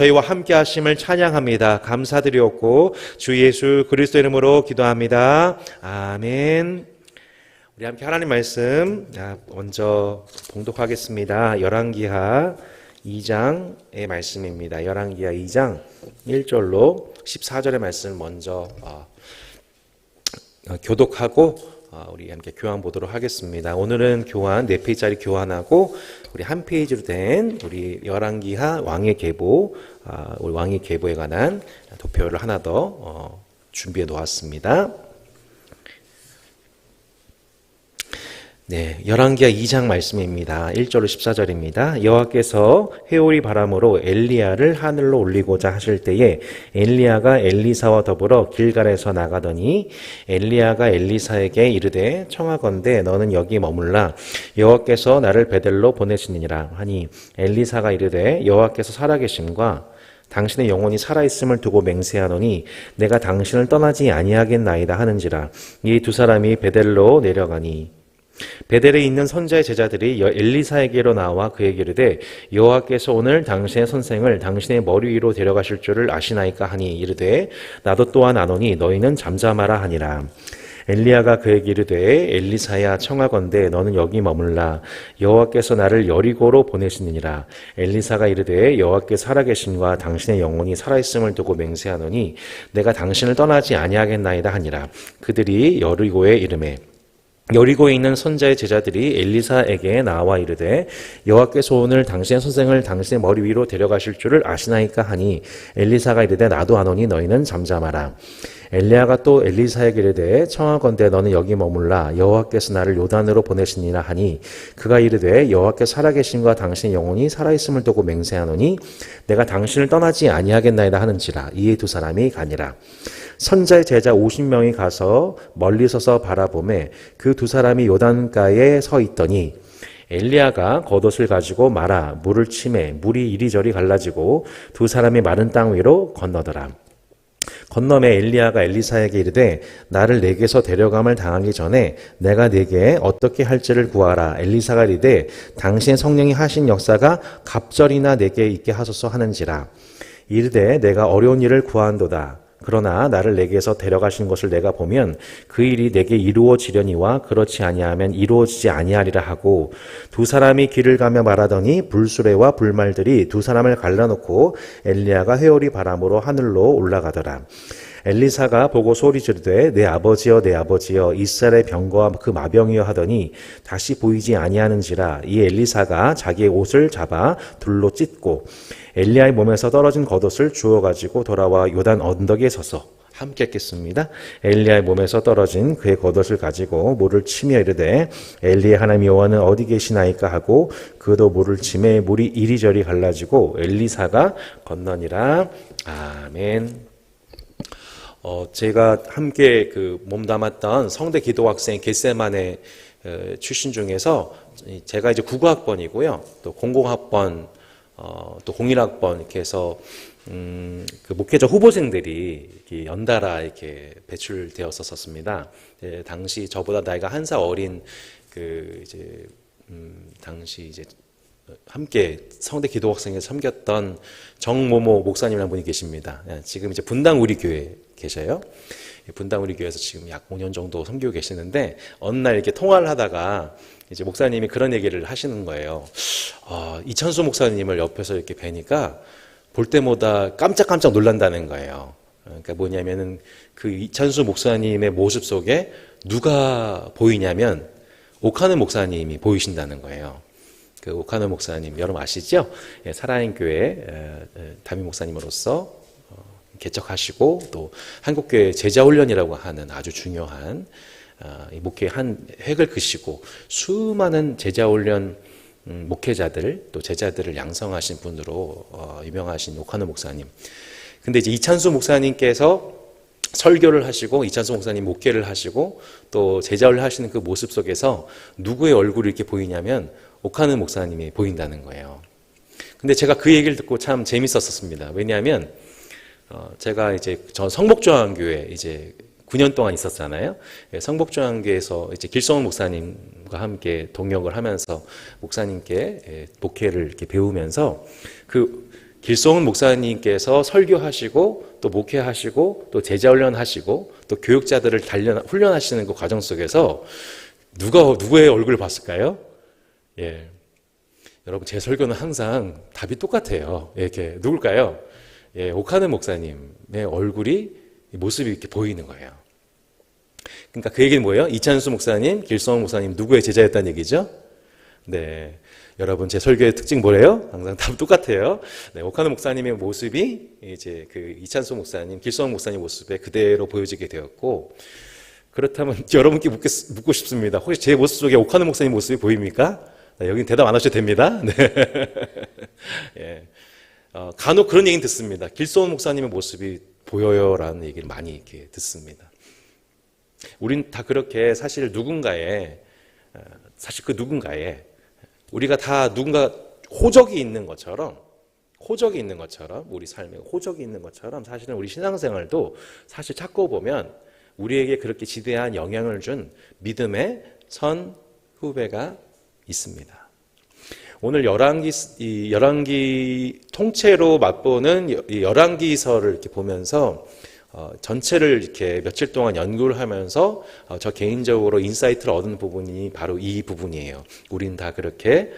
저희와 함께 하심을 찬양합니다. 감사드리옵고 주 예수 그리스도 이름으로 기도합니다. 아멘. 우리 함께 하나님 말씀 먼저 봉독하겠습니다. 열왕기하 2장의 말씀입니다. 열왕기하 2장 1절로 14절의 말씀을 먼저 교독하고 우리 함께 교환 보도록 하겠습니다. 오늘은 교환 4페이지짜리 교환하고 우리 한 페이지로 된 우리 열왕기하 왕의 계보, 우리 왕의 계보에 관한 도표를 하나 더 준비해 놓았습니다. 네, 열왕기하 2장 말씀입니다. 1절로 14절입니다. 여호와께서 회오리 바람으로 엘리야를 하늘로 올리고자 하실 때에 엘리야가 엘리사와 더불어 길갈에서 나가더니 엘리야가 엘리사에게 이르되 청하건대 너는 여기 머물라 여호와께서 나를 베델로 보내시니라 하니 엘리사가 이르되 여호와께서 살아계심과 당신의 영혼이 살아있음을 두고 맹세하노니 내가 당신을 떠나지 아니하겠나이다 하는지라. 이 두 사람이 베델로 내려가니 베델에 있는 선자의 제자들이 엘리사에게로 나와 그에게 이르되 여호와께서 오늘 당신의 선생을 당신의 머리 위로 데려가실 줄을 아시나이까 하니 이르되 나도 또한 아노니 너희는 잠잠하라 하니라. 엘리야가 그에게 이르되 엘리사야 청하건대 너는 여기 머물라 여호와께서 나를 여리고로 보내시느니라. 엘리사가 이르되 여호와께서 살아계심과 당신의 영혼이 살아있음을 두고 맹세하노니 내가 당신을 떠나지 아니하겠나이다 하니라. 그들이 여리고에 이르매 여리고에 있는 선자의 제자들이 엘리사에게 나와 이르되 여호와께서 오늘 당신의 선생을 당신의 머리 위로 데려가실 줄을 아시나이까 하니 엘리사가 이르되 나도 아노니 너희는 잠잠하라. 엘리야가 또 엘리사에게 이르되 청하건대 너는 여기 머물라 여호와께서 나를 요단으로 보내시니라 하니 그가 이르되 여호와께서 살아계심과 당신의 영혼이 살아있음을 두고 맹세하노니 내가 당신을 떠나지 아니하겠나이다 하는지라. 이에 두 사람이 가니라. 선자의 제자 50명이 가서 멀리 서서 바라보매 그 두 사람이 요단가에 서 있더니 엘리야가 겉옷을 가지고 말아 물을 치매 물이 이리저리 갈라지고 두 사람이 마른 땅 위로 건너더라. 건너매 엘리야가 엘리사에게 이르되 나를 내게서 데려감을 당하기 전에 내가 네게 어떻게 할지를 구하라. 엘리사가 이르되 당신의 성령이 하신 역사가 갑절이나 내게 있게 하소서 하는지라. 이르되 내가 어려운 일을 구한도다. 그러나 나를 내게서 데려가신 것을 내가 보면 그 일이 내게 이루어지려니와 그렇지 아니하면 이루어지지 아니하리라 하고 두 사람이 길을 가며 말하더니 불수레와 불말들이 두 사람을 갈라놓고 엘리야가 회오리 바람으로 하늘로 올라가더라. 엘리사가 보고 소리 지르되 내 아버지여 내 아버지여 이스라엘의 병거와 그 마병이여 하더니 다시 보이지 아니하는지라. 이 엘리사가 자기의 옷을 잡아 둘로 찢고 엘리야의 몸에서 떨어진 겉옷을 주워가지고 돌아와 요단 언덕에 서서 함께 읽겠습니다. 엘리야의 몸에서 떨어진 그의 겉옷을 가지고 물을 치며 이르되 엘리의 하나님 여호와는 어디 계시나이까 하고 그도 물을 치매 물이 이리저리 갈라지고 엘리사가 건너니라. 아멘. 제가 함께 몸담았던 성대 기도학생 겟세만의 출신 중에서 제가 이제 국어학번이고요. 또 공공학번, 또 01학번 이렇게 해서 그 목회자 후보생들이 이렇게 연달아 이렇게 배출되었었습니다. 당시 저보다 나이가 한 살 어린 당시 이제 함께 성대 기도학생에 섬겼던 정모모 목사님이라는 분이 계십니다. 지금 이제 분당 우리 교회 계셔요. 분당 우리 교회에서 지금 약 5년 정도 섬기고 계시는데 어느 날 이렇게 통화를 하다가 이제 목사님이 그런 얘기를 하시는 거예요. 이찬수 목사님을 옆에서 이렇게 뵈니까 볼 때마다 깜짝깜짝 놀란다는 거예요. 그러니까 뭐냐면은 그 이찬수 목사님의 모습 속에 누가 보이냐면 오카노 목사님이 보이신다는 거예요. 그 오카노 목사님 여러분 아시죠? 살아있는 교회 담임 목사님으로서 개척하시고 또 한국교회 제자훈련이라고 하는 아주 중요한 목회 한 획을 그시고 수많은 제자훈련 목회자들 또 제자들을 양성하신 분으로 유명하신 오카노 목사님. 근데 이제 이찬수 목사님께서 설교를 하시고 이찬수 목사님 목회를 하시고 또 제자훈련 하시는 그 모습 속에서 누구의 얼굴이 이렇게 보이냐면 오카노 목사님이 보인다는 거예요. 근데 제가 그 얘기를 듣고 참 재밌었습니다. 왜냐하면 제가 이제 저 성복조항교회 이제 9년 동안 있었잖아요. 성복조항교회에서 이제 길성훈 목사님과 함께 동역을 하면서 목사님께 목회를 이렇게 배우면서 그 길성훈 목사님께서 설교하시고 또 목회하시고 또 제자훈련하시고 또 교육자들을 훈련하시는 그 과정 속에서 누구의 얼굴을 봤을까요? 예. 여러분, 제 설교는 항상 답이 똑같아요. 이렇게 누굴까요? 예, 오카는 목사님의 얼굴이 모습이 이렇게 보이는 거예요. 그러니까 그 얘기는 뭐예요? 이찬수 목사님, 길성훈 목사님 누구의 제자였다는 얘기죠? 네. 여러분, 제 설교의 특징 뭐래요? 항상 답 똑같아요. 네, 오카는 목사님의 모습이 이제 그 이찬수 목사님, 길성훈 목사님 모습에 그대로 보여지게 되었고, 그렇다면 여러분께 묻고 싶습니다. 혹시 제 모습 속에 오카는 목사님 모습이 보입니까? 네, 여긴 대답 안 하셔도 됩니다. 네. 예. 간혹 그런 얘기는 듣습니다. 길성훈 목사님의 모습이 보여요라는 얘기를 많이 이렇게 듣습니다. 우린 다 그렇게 사실 사실 그 누군가에 우리가 다 누군가 호적이 있는 것처럼 우리 삶에 호적이 있는 것처럼 사실은 우리 신앙생활도 사실 찾고 보면 우리에게 그렇게 지대한 영향을 준 믿음의 선 후배가 있습니다. 오늘 열왕기 통째로 맛보는 이 열왕기서를 이렇게 보면서 전체를 이렇게 며칠 동안 연구를 하면서 저 개인적으로 인사이트를 얻은 부분이 바로 이 부분이에요. 우리는 다 그렇게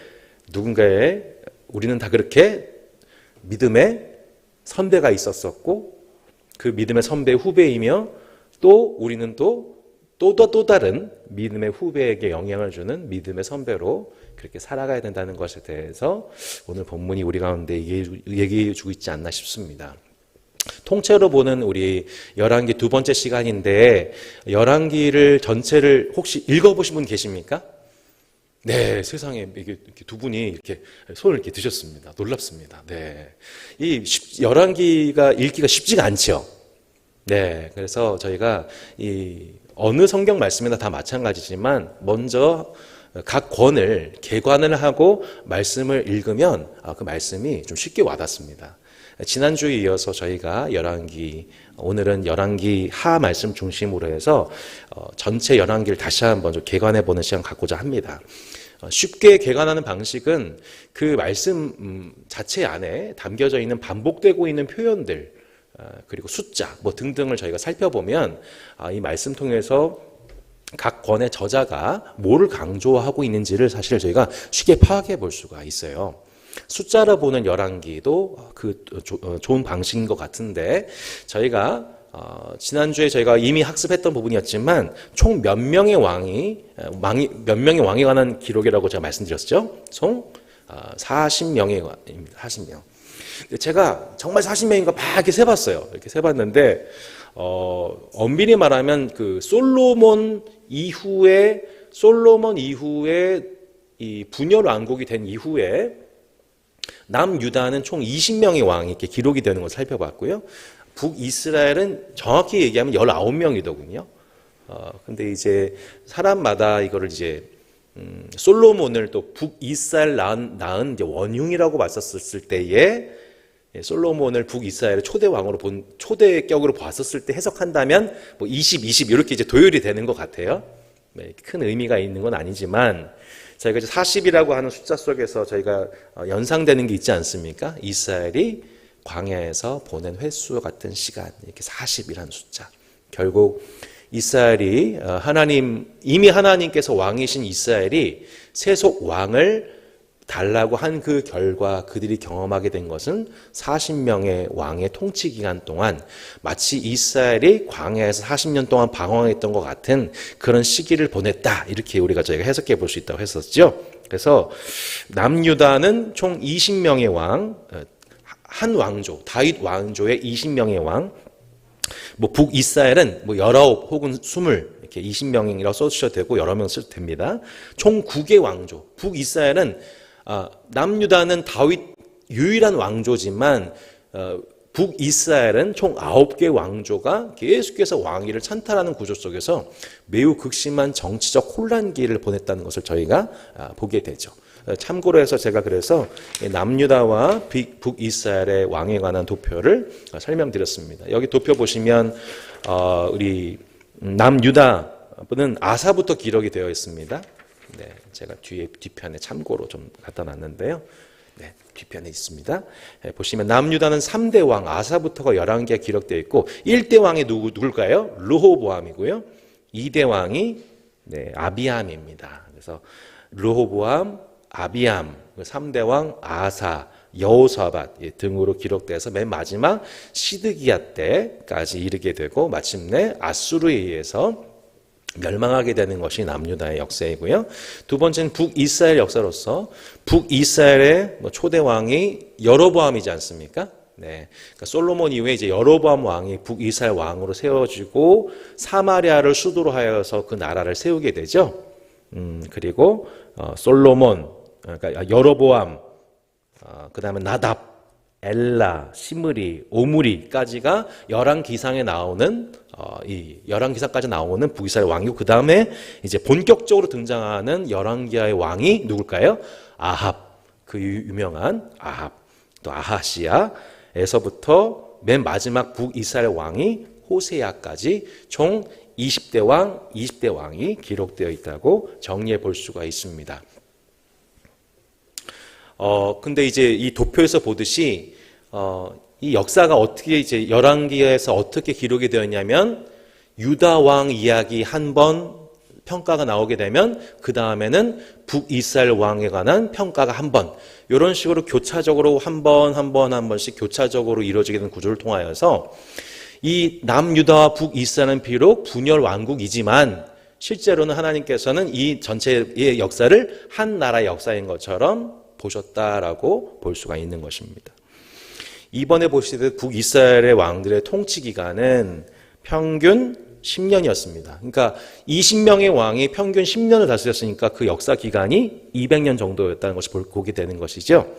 믿음의 선배가 있었었고 그 믿음의 선배의 후배이며 또 우리는 또 다른 믿음의 후배에게 영향을 주는 믿음의 선배로 그렇게 살아가야 된다는 것에 대해서 오늘 본문이 우리 가운데 얘기해 주고 있지 않나 싶습니다. 통째로 보는 우리 열왕기 두 번째 시간인데 열왕기를 전체를 혹시 읽어보신 분 계십니까? 네, 세상에 이렇게 두 분이 이렇게 손을 이렇게 드셨습니다. 놀랍습니다. 네, 이 열왕기가 읽기가 쉽지가 않죠. 네, 그래서 저희가 이 어느 성경 말씀이나 다 마찬가지지만 먼저 각 권을 개관을 하고 말씀을 읽으면 그 말씀이 좀 쉽게 와닿습니다. 지난주에 이어서 저희가 오늘은 열왕기 하 말씀 중심으로 해서 전체 열왕기를 다시 한번 좀 개관해보는 시간 갖고자 합니다. 쉽게 개관하는 방식은 그 말씀 자체 안에 담겨져 있는 반복되고 있는 표현들 그리고 숫자 등등을 저희가 살펴보면 이 말씀 통해서 각 권의 저자가 뭐를 강조하고 있는지를 사실 저희가 쉽게 파악해 볼 수가 있어요. 숫자로 보는 열왕기도 좋은 방식인 것 같은데 저희가 지난주에 저희가 이미 학습했던 부분이었지만 총 몇 명의 왕이 관한 기록이라고 제가 말씀드렸죠. 총 40명의 왕입니다. 40명. 제가 정말 40명인가 막 이렇게 세봤어요. 이렇게 세봤는데 엄밀히 말하면 그 솔로몬 이후에 이 분열 왕국이 된 이후에 남유다는 총 20명의 왕이 이렇게 기록이 되는 것을 살펴봤고요. 북이스라엘은 정확히 얘기하면 19명이더군요. 근데 이제 사람마다 이거를 이제 솔로몬을 또 북이스라엘 낳은 이제 원흉이라고 봤었을 때에 솔로몬을 북이스라엘의 초대격으로 봤었을 때 해석한다면 20 이렇게 이제 도열이 되는 것 같아요. 큰 의미가 있는 건 아니지만 저희가 이제 40이라고 하는 숫자 속에서 저희가 연상되는 게 있지 않습니까? 이스라엘이 광야에서 보낸 횟수 같은 시간, 이렇게 40이라는 숫자. 결국 이스라엘이 이미 하나님께서 왕이신 이스라엘이 세속 왕을 달라고 한 그 결과 그들이 경험하게 된 것은 40명의 왕의 통치 기간 동안 마치 이스라엘이 광야에서 40년 동안 방황했던 것 같은 그런 시기를 보냈다. 이렇게 저희가 해석해 볼 수 있다고 했었죠. 그래서 남유다는 총 20명의 왕, 한 왕조, 다윗 왕조의 20명의 왕, 북이스라엘은 19 혹은 20 이렇게 20명이라고 써주셔도 되고 여러 명 써도 됩니다. 총 9개 왕조. 북이스라엘은 남유다는 다윗 유일한 왕조지만 북이스라엘은 총 9개 왕조가 계속해서 왕위를 찬탈하는 구조 속에서 매우 극심한 정치적 혼란기를 보냈다는 것을 저희가 보게 되죠. 참고로 해서 제가 그래서 남유다와 북이스라엘의 왕에 관한 도표를 설명드렸습니다. 여기 도표 보시면 우리 남유다는 아사부터 기록이 되어 있습니다. 네, 제가 뒤편에 참고로 좀 갖다 놨는데요. 네, 뒤편에 있습니다. 보시면 남유다는 3대 왕 아사부터가 열왕기가 기록되어 있고 1대 왕이 누굴까요? 르호보암이고요. 2대 왕이 아비암입니다. 그래서 르호보암, 아비암, 3대 왕 아사, 여호사밧 등으로 기록돼서 맨 마지막 시드기야 때까지 이르게 되고 마침내 아수르에 의해서 멸망하게 되는 것이 남유다의 역사이고요. 두 번째는 북이스라엘 역사로서 북이스라엘의 초대 왕이 여로보암이지 않습니까? 네, 그러니까 솔로몬 이후에 이제 여로보암 왕이 북이스라엘 왕으로 세워지고 사마리아를 수도로 하여서 그 나라를 세우게 되죠. 그리고 솔로몬, 그러니까 여로보암, 그 다음에 나답, 엘라, 시므리, 오므리까지가 열왕기상에 나오는 이 열왕기상까지 나오는 북이스라엘 왕이고 그 다음에 이제 본격적으로 등장하는 열왕기하의 왕이 누굴까요? 아합, 그 유명한 아합, 또 아하시아에서부터 맨 마지막 북이스라엘 왕이 호세아까지 총 20대 왕이 기록되어 있다고 정리해 볼 수가 있습니다. 근데 이제 이 도표에서 보듯이, 이 역사가 어떻게 이제 열왕기에서 어떻게 기록이 되었냐면, 유다 왕 이야기 한 번 평가가 나오게 되면, 그 다음에는 북이스라엘 왕에 관한 평가가 한 번, 이런 식으로 교차적으로 한 번씩 교차적으로 이루어지게 된 구조를 통하여서, 이 남유다와 북이스라엘은 비록 분열 왕국이지만, 실제로는 하나님께서는 이 전체의 역사를 한 나라의 역사인 것처럼 보셨다라고 볼 수가 있는 것입니다. 이번에 보시듯 북이스라엘의 왕들의 통치 기간은 평균 10년이었습니다. 그러니까 20명의 왕이 평균 10년을 다스렸으니까 그 역사 기간이 200년 정도였다는 것이 보게 되는 것이죠.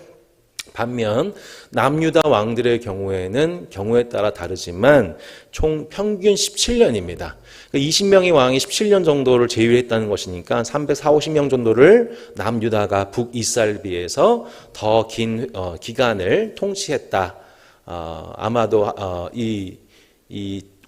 반면 남유다 왕들의 경우에는 경우에 따라 다르지만 총 평균 17년입니다. 20명의 왕이 17년 정도를 제휴했다는 것이니까 340명 정도를 남유다가 북이스라엘에 비해서 더 긴 기간을 통치했다. 아마도 이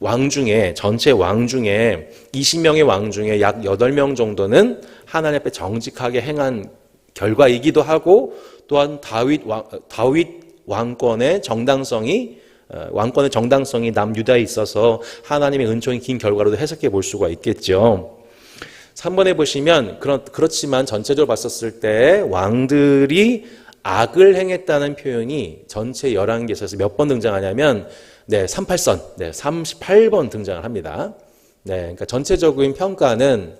왕 중에 전체 왕 중에 20명의 왕 중에 약 8명 정도는 하나님 앞에 정직하게 행한 결과이기도 하고 또한 다윗 왕권의 정당성이 남유다에 있어서 하나님의 은총이 긴 결과로도 해석해 볼 수가 있겠죠. 3번에 보시면 그렇지만 전체적으로 봤었을 때 왕들이 악을 행했다는 표현이 전체 열왕기에서 몇 번 등장하냐면 38선, 38번 등장을 합니다. 그러니까 전체적인 평가는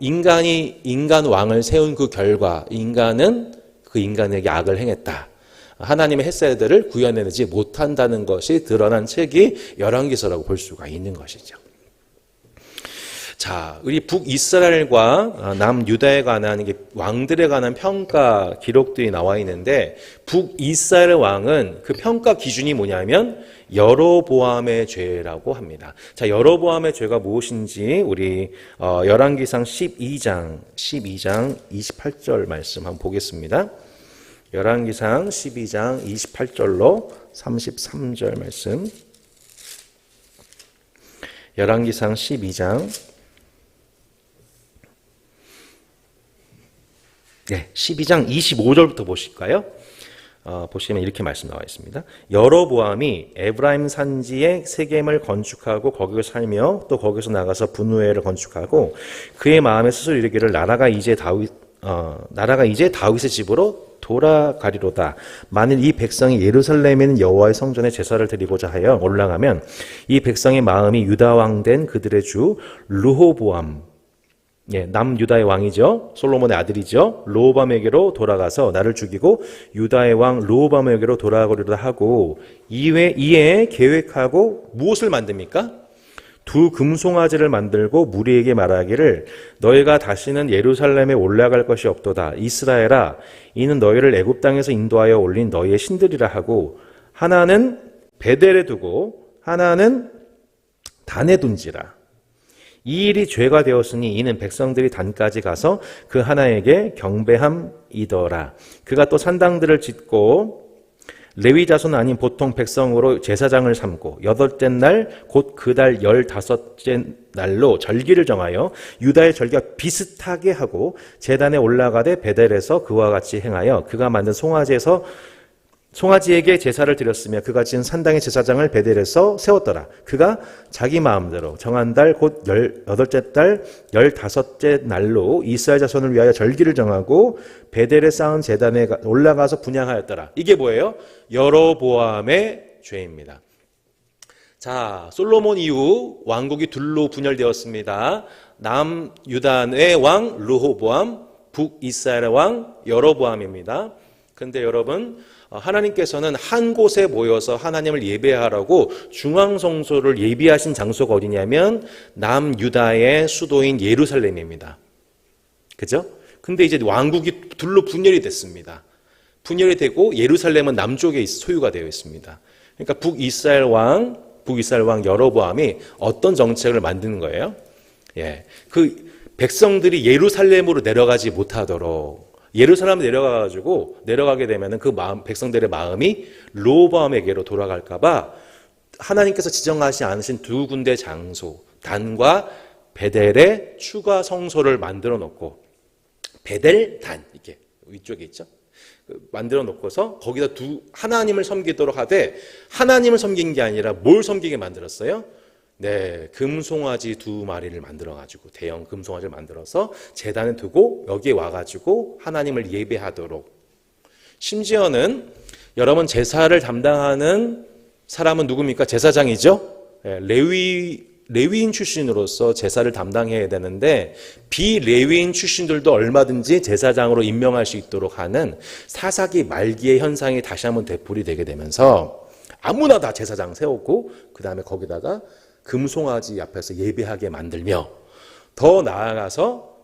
인간 왕을 세운 그 결과 인간은 그 인간에게 악을 행했다. 하나님의 햇살들을 구현해내지 못한다는 것이 드러난 책이 열왕기서라고 볼 수가 있는 것이죠. 자, 우리 북이스라엘과 남유다에 관한 왕들에 관한 평가 기록들이 나와 있는데 북이스라엘 왕은 그 평가 기준이 뭐냐면 여로보암의 죄라고 합니다. 자, 여로보암의 죄가 무엇인지 우리 열왕기상 12장 28절 말씀 한번 보겠습니다. 열왕기상 12장 28절로 33절 말씀. 열왕기상 12장 25절부터 보실까요? 보시면 이렇게 말씀 나와 있습니다. 여로보암이 에브라임 산지에 세겜을 건축하고 거기서 살며 또 거기서 나가서 분우엘을 건축하고 그의 마음에 스스로 이르기를 나라가 이제 다윗의 집으로 돌아가리로다. 만일 이 백성이 예루살렘에 있는 여호와의 성전에 제사를 드리고자 하여 올라가면 이 백성의 마음이 유다 왕 된 그들의 주 르호보암, 남유다의 왕이죠. 솔로몬의 아들이죠. 르호보암에게로 돌아가서 나를 죽이고 유다의 왕 르호보암에게로 돌아가리로다 하고 이에 계획하고 무엇을 만듭니까? 두 금송아지를 만들고 무리에게 말하기를 너희가 다시는 예루살렘에 올라갈 것이 없도다. 이스라엘아, 이는 너희를 애굽 땅에서 인도하여 올린 너희의 신들이라 하고 하나는 베델에 두고 하나는 단에 둔지라. 이 일이 죄가 되었으니 이는 백성들이 단까지 가서 그 하나에게 경배함이더라. 그가 또 산당들을 짓고 레위 자손 아닌 보통 백성으로 제사장을 삼고 여덟째 날 곧 그 달 15째 날로 절기를 정하여 유다의 절기와 비슷하게 하고 제단에 올라가되 베델에서 그와 같이 행하여 그가 만든 송아지에게 제사를 드렸으며 그가 지은 산당의 제사장을 베델에서 세웠더라. 그가 자기 마음대로 정한 달 곧 18째 달 15째 날로 이스라엘 자손을 위하여 절기를 정하고 베델에 쌓은 제단에 올라가서 분향하였더라. 이게 뭐예요? 여로보암의 죄입니다. 자, 솔로몬 이후 왕국이 둘로 분열되었습니다. 남유다의 왕 르호보암, 북이스라엘의 왕 여로보암입니다. 근데 여러분, 하나님께서는 한 곳에 모여서 하나님을 예배하라고 중앙성소를 예비하신 장소가 어디냐면 남유다의 수도인 예루살렘입니다. 그죠? 근데 이제 왕국이 둘로 분열이 됐습니다. 분열이 되고 예루살렘은 남쪽에 소유가 되어 있습니다. 그러니까 북이스라엘 왕 여로보암이 어떤 정책을 만드는 거예요? 그 백성들이 예루살렘으로 내려가지 못하도록 예루살렘에 내려가게 되면은 백성들의 마음이 르호보암에게로 돌아갈까봐 하나님께서 지정하지 않으신 두 군데 장소, 단과 베델에 추가 성소를 만들어 놓고, 베델, 단, 이렇게 위쪽에 있죠? 만들어 놓고서 거기다 하나님을 섬기도록 하되, 하나님을 섬긴 게 아니라 뭘 섬기게 만들었어요? 네, 금송아지 2마리를 만들어가지고 대형 금송아지를 만들어서 제단에 두고 여기에 와가지고 하나님을 예배하도록. 심지어는 여러분 제사를 담당하는 사람은 누굽니까? 제사장이죠. 레위인 출신으로서 제사를 담당해야 되는데 비레위인 출신들도 얼마든지 제사장으로 임명할 수 있도록 하는 사사기 말기의 현상이 다시 한번 되풀이되게 되면서 아무나 다 제사장 세우고 그 다음에 거기다가 금송아지 앞에서 예배하게 만들며, 더 나아가서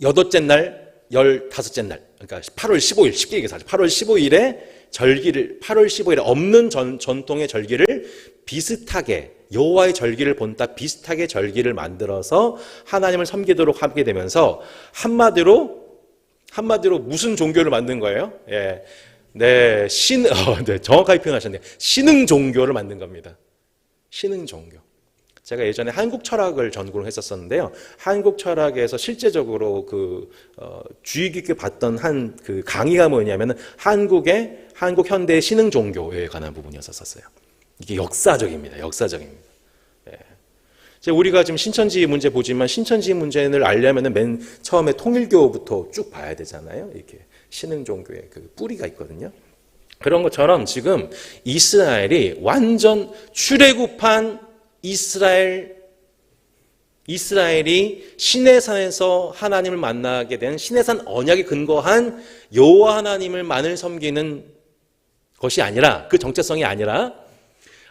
8째 날, 15째 날, 그러니까 8월 15일, 쉽게 얘기해서 8월 15일에 절기를, 8월 15일에 없는 전통의 절기를 비슷하게, 여호와의 절기를 본따 비슷하게 절기를 만들어서 하나님을 섬기도록 하게 되면서 한마디로 무슨 종교를 만든 거예요? 네, 정확하게 표현하셨네요. 신흥 종교를 만든 겁니다. 신흥 종교. 제가 예전에 한국 철학을 전공을 했었었는데요. 한국 철학에서 실제적으로 주의 깊게 봤던 그 강의가 뭐냐면은 한국 현대의 신흥 종교에 관한 부분이었었어요. 이게 역사적입니다. 우리가 지금 신천지 문제 보지만 신천지 문제를 알려면은 맨 처음에 통일교부터 쭉 봐야 되잖아요. 이렇게 신흥 종교의 그 뿌리가 있거든요. 그런 것처럼 지금 이스라엘이 완전 출애굽한 이스라엘이 시내산에서 하나님을 만나게 된 시내산 언약에 근거한 여호와 하나님을만을 섬기는 것이 아니라, 그 정체성이 아니라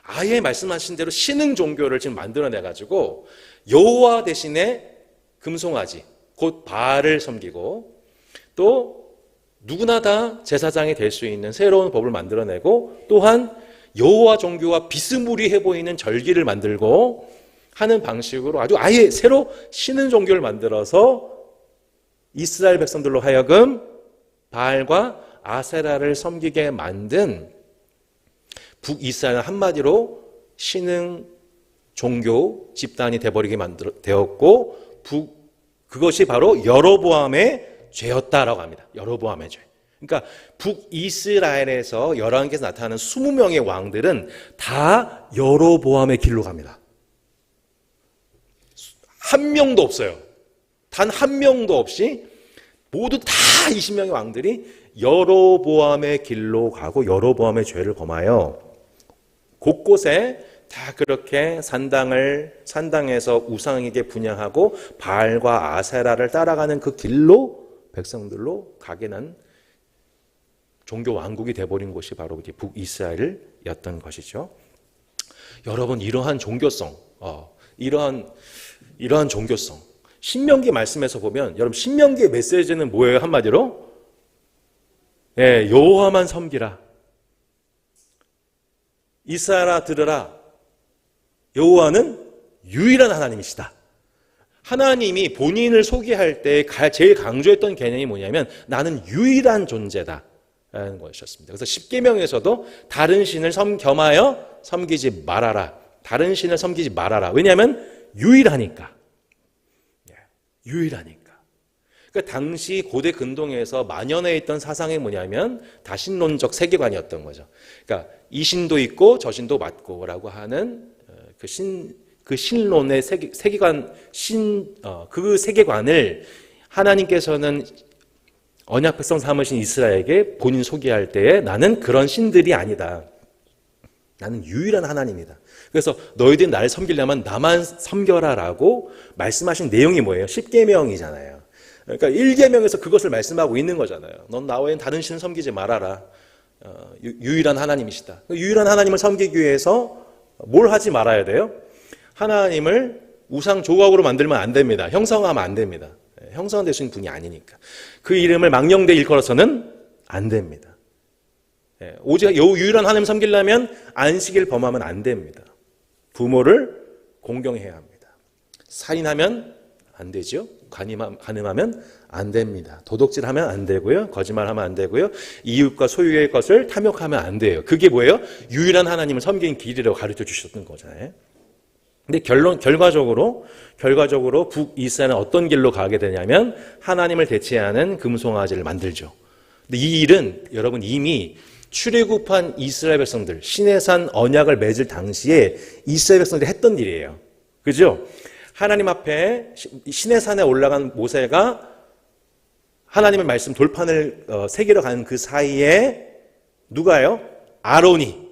아예 말씀하신 대로 신흥 종교를 지금 만들어내가지고 여호와 대신에 금송아지 곧 바알을 섬기고, 또 누구나 다 제사장이 될 수 있는 새로운 법을 만들어내고, 또한 여호와 종교와 비스무리해 보이는 절기를 만들고 하는 방식으로 아예 새로 신흥 종교를 만들어서 이스라엘 백성들로 하여금 바알과 아세라를 섬기게 만든 북이스라엘은 한마디로 신흥 종교 집단이 되어버리게 되었고, 그것이 바로 여로보암의 죄였다라고 합니다. 여로보암의 죄. 그러니까 북이스라엘에서 열왕기에서 나타나는 20명의 왕들은 다 여로보암의 길로 갑니다. 한 명도 없어요. 단 한 명도 없이 모두 다 20명의 왕들이 여로보암의 길로 가고 여로보암의 죄를 범하여 곳곳에 다 그렇게 산당에서 우상에게 분향하고 바알과 아세라를 따라가는 그 길로 백성들로 가게 난 종교 왕국이 되어버린 곳이 바로 이제 북이스라엘이었던 것이죠. 여러분, 이러한 종교성, 이러한 종교성, 신명기 말씀에서 보면, 여러분 신명기의 메시지는 뭐예요? 한마디로 여호와만 섬기라. 이스라엘아 들으라. 여호와는 유일한 하나님이시다. 하나님이 본인을 소개할 때 제일 강조했던 개념이 뭐냐면 나는 유일한 존재다. 라는 것이었습니다. 그래서 십계명에서도 다른 신을 겸하여 섬기지 말아라. 다른 신을 섬기지 말아라. 왜냐하면 유일하니까. 유일하니까. 그러니까 당시 고대 근동에서 만연해 있던 사상이 뭐냐면 다신론적 세계관이었던 거죠. 그러니까 이 신도 있고 저 신도 맞고라고 하는 그 신론의 세계관, 그 세계관을 하나님께서는 언약 백성 삼으신 이스라엘에게 본인 소개할 때에 나는 그런 신들이 아니다. 나는 유일한 하나님이다. 그래서 너희들이 나를 섬기려면 나만 섬겨라라고 말씀하신 내용이 뭐예요? 십계명이잖아요. 그러니까 1계명에서 그것을 말씀하고 있는 거잖아요. 넌 나 외엔 다른 신을 섬기지 말아라. 유일한 하나님이시다. 유일한 하나님을 섬기기 위해서 뭘 하지 말아야 돼요? 하나님을 우상 조각으로 만들면 안 됩니다. 형성하면 안 됩니다. 형성되신 분이 아니니까. 그 이름을 망령되 일컬어서는 안 됩니다. 오직 유일한 하나님 섬기려면 안식일 범하면 안 됩니다. 부모를 공경해야 합니다. 살인하면 안 되죠. 간음하면 안 됩니다. 도둑질하면 안 되고요. 거짓말하면 안 되고요. 이웃과 소유의 것을 탐욕하면 안 돼요. 그게 뭐예요? 유일한 하나님을 섬기는 길이라고 가르쳐 주셨던 거잖아요. 근데 결과적으로 북이스라엘은 어떤 길로 가게 되냐면 하나님을 대체하는 금송아지를 만들죠. 근데 이 일은 여러분 이미 출애굽한 이스라엘 백성들, 시내산 언약을 맺을 당시에 이스라엘 백성들이 했던 일이에요. 그죠? 하나님 앞에 시내산에 올라간 모세가 하나님의 말씀 돌판을 새기러 가는 그 사이에 누가요? 아론이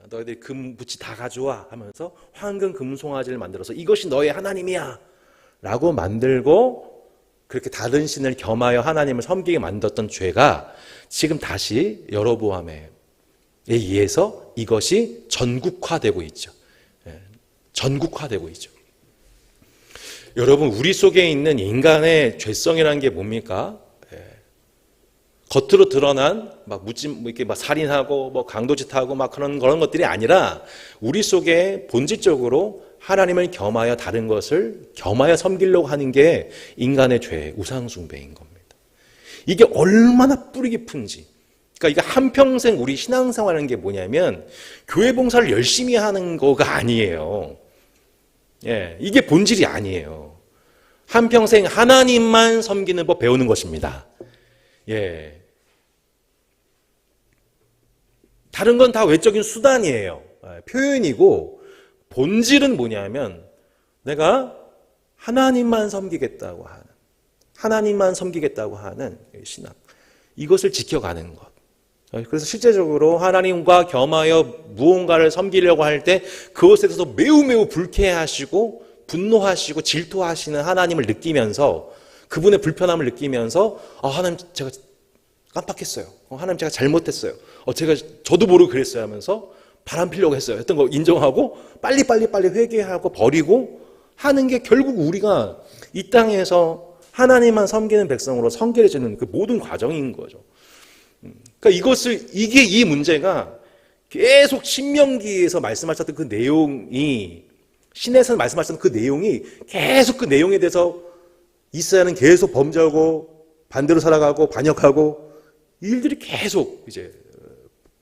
너희들이 금붙이 다 가져와 하면서 황금 금송아지를 만들어서 이것이 너의 하나님이야 라고 만들고 그렇게 다른 신을 겸하여 하나님을 섬기게 만들었던 죄가 지금 다시 여로보암에 의해서 이것이 전국화되고 있죠. 전국화되고 있죠. 여러분, 우리 속에 있는 인간의 죄성이라는 게 뭡니까? 겉으로 드러난 이렇게 살인하고 강도짓하고 그런 것들이 아니라 우리 속에 본질적으로 하나님을 겸하여 다른 것을 겸하여 섬기려고 하는 게 인간의 죄, 우상숭배인 겁니다. 이게 얼마나 뿌리 깊은지. 그러니까 이게 한평생 우리 신앙생활하는 게 뭐냐면 교회 봉사를 열심히 하는 거가 아니에요. 이게 본질이 아니에요. 한평생 하나님만 섬기는 법 배우는 것입니다. 다른 건 다 외적인 수단이에요. 표현이고 본질은 뭐냐면 내가 하나님만 섬기겠다고 하는 신앙. 이것을 지켜가는 것. 그래서 실제적으로 하나님과 겸하여 무언가를 섬기려고 할 때 그것에 대해서 매우 불쾌하시고 분노하시고 질투하시는 하나님을 느끼면서 그분의 불편함을 느끼면서 하나님 제가 깜빡했어요. 하나님 제가 잘못했어요. 저도 모르고 그랬어요 하면서 바람 피려고 했어요. 했던 거 인정하고 빨리 회개하고 버리고 하는 게 결국 우리가 이 땅에서 하나님만 섬기는 백성으로 성결해지는 그 모든 과정인 거죠. 그러니까 이 문제가 계속 신명기에서 말씀하셨던 그 내용이 신에서 말씀하셨던 그 내용이 계속 그 내용에 대해서 이스라엘은 계속 범죄하고 반대로 살아가고 반역하고 이 일들이 계속 이제